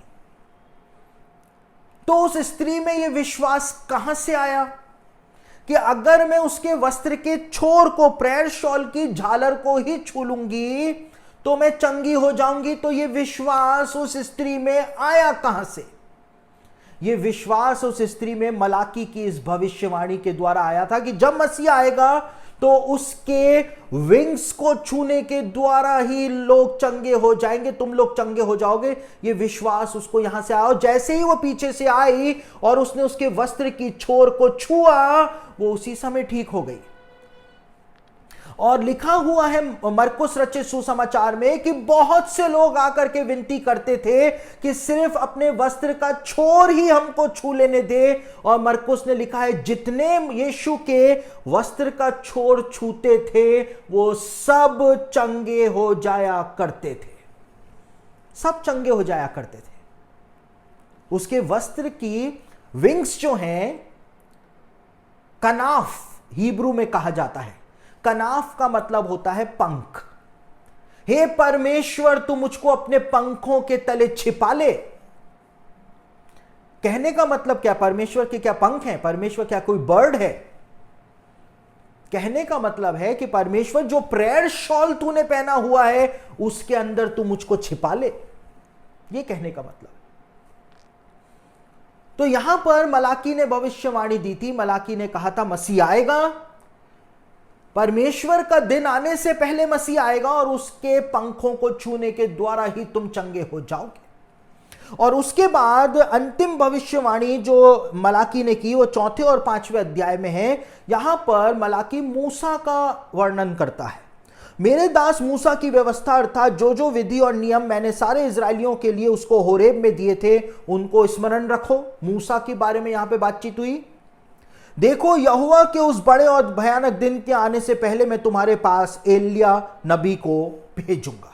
तो उस स्त्री में यह विश्वास कहां से आया कि अगर मैं उसके वस्त्र के छोर को, प्रेयर शॉल की झालर को ही छू लूंगी तो मैं चंगी हो जाऊंगी? तो यह विश्वास उस स्त्री में आया कहां से? यह विश्वास उस स्त्री में मलाकी की इस भविष्यवाणी के द्वारा आया था कि जब मसीह आएगा तो उसके विंग्स को छूने के द्वारा ही लोग चंगे हो जाएंगे, तुम लोग चंगे हो जाओगे। ये विश्वास उसको यहां से आया और जैसे ही वो पीछे से आई और उसने उसके वस्त्र की छोर को छुआ, वो उसी समय ठीक हो गई। और लिखा हुआ है मरकुस रचित सुसमाचार में कि बहुत से लोग आकर के विनती करते थे कि सिर्फ अपने वस्त्र का छोर ही हमको छू लेने दे, और मरकुस ने लिखा है जितने यीशु के वस्त्र का छोर छूते थे वो सब चंगे हो जाया करते थे, सब चंगे हो जाया करते थे। उसके वस्त्र की विंग्स जो हैं, कनाफ हिब्रू में कहा जाता है। कनाफ का मतलब होता है पंख। हे परमेश्वर तू मुझको अपने पंखों के तले छिपा ले। कहने का मतलब क्या? परमेश्वर के क्या पंख हैं? परमेश्वर क्या कोई बर्ड है? कहने का मतलब है कि परमेश्वर जो प्रेयर शॉल तूने पहना हुआ है उसके अंदर तू मुझको छिपा ले, यह कहने का मतलब। तो यहां पर मलाकी ने भविष्यवाणी दी थी। मलाकी ने कहा था मसीह आएगा, परमेश्वर का दिन आने से पहले मसीह आएगा और उसके पंखों को छूने के द्वारा ही तुम चंगे हो जाओगे। और उसके बाद अंतिम भविष्यवाणी जो मलाकी ने की वो 4 और 5वें अध्याय में है। यहां पर मलाकी मूसा का वर्णन करता है। मेरे दास मूसा की व्यवस्था अर्थात जो जो विधि और नियम मैंने सारे इजरायलियों के लिए उसको होरेब में दिए थे उनको स्मरण रखो। मूसा के बारे में यहां पे बातचीत हुई। देखो यहोवा के उस बड़े और भयानक दिन के आने से पहले मैं तुम्हारे पास एलिया नबी को भेजूंगा।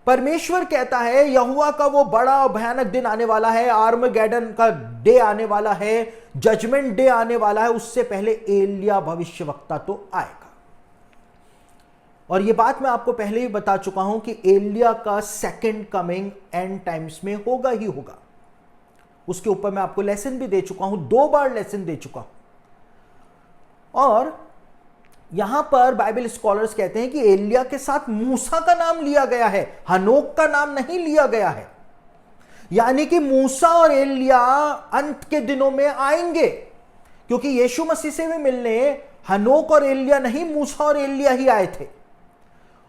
परमेश्वर कहता है यहोवा का वो बड़ा और भयानक दिन आने वाला है, आर्मगेडन का डे आने वाला है, जजमेंट डे आने वाला है, उससे पहले एलिया भविष्यवक्ता तो आएगा। और ये बात मैं आपको पहले ही बता चुका हूं कि एलिया का सेकंड कमिंग एंड टाइम्स में होगा ही होगा। उसके ऊपर मैं आपको लेसन भी दे चुका हूं, 2 बार लेसन दे चुका हूं। और यहां पर बाइबल स्कॉलर्स कहते हैं कि एलिया के साथ मूसा का नाम लिया गया है, हनोक का नाम नहीं लिया गया है। यानी कि मूसा और एलिया अंत के दिनों में आएंगे, क्योंकि यीशु मसीह से भी मिलने हनोक और एलिया नहीं, मूसा और एलिया ही आए थे।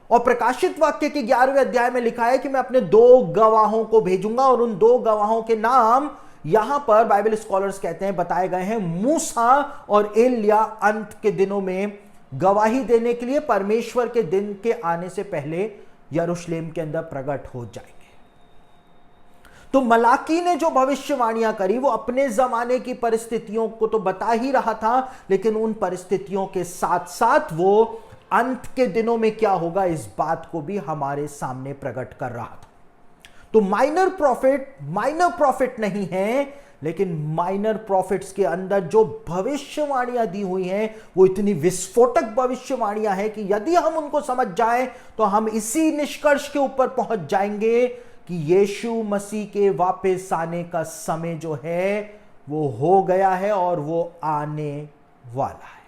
और प्रकाशित वाक्य के 11वें अध्याय में लिखा है कि मैं अपने 2 गवाहों को भेजूंगा, और उन 2 गवाहों के नाम यहां पर बाइबल स्कॉलर्स कहते हैं बताए गए हैं। मूसा और एलिया अंत के दिनों में गवाही देने के लिए परमेश्वर के दिन के आने से पहले यरूशलेम के अंदर प्रकट हो जाएंगे। तो मलाकी ने जो भविष्यवाणियां करी वो अपने जमाने की परिस्थितियों को तो बता ही रहा था, लेकिन उन परिस्थितियों के साथ साथ वो अंत के दिनों में क्या होगा इस बात को भी हमारे सामने प्रकट कर रहा था। तो माइनर प्रॉफिट नहीं है, लेकिन माइनर प्रॉफिट्स के अंदर जो भविष्यवाणियां दी हुई हैं वो इतनी विस्फोटक भविष्यवाणियां हैं कि यदि हम उनको समझ जाएं तो हम इसी निष्कर्ष के ऊपर पहुंच जाएंगे कि यीशु मसीह के वापस आने का समय जो है वो हो गया है और वो आने वाला है।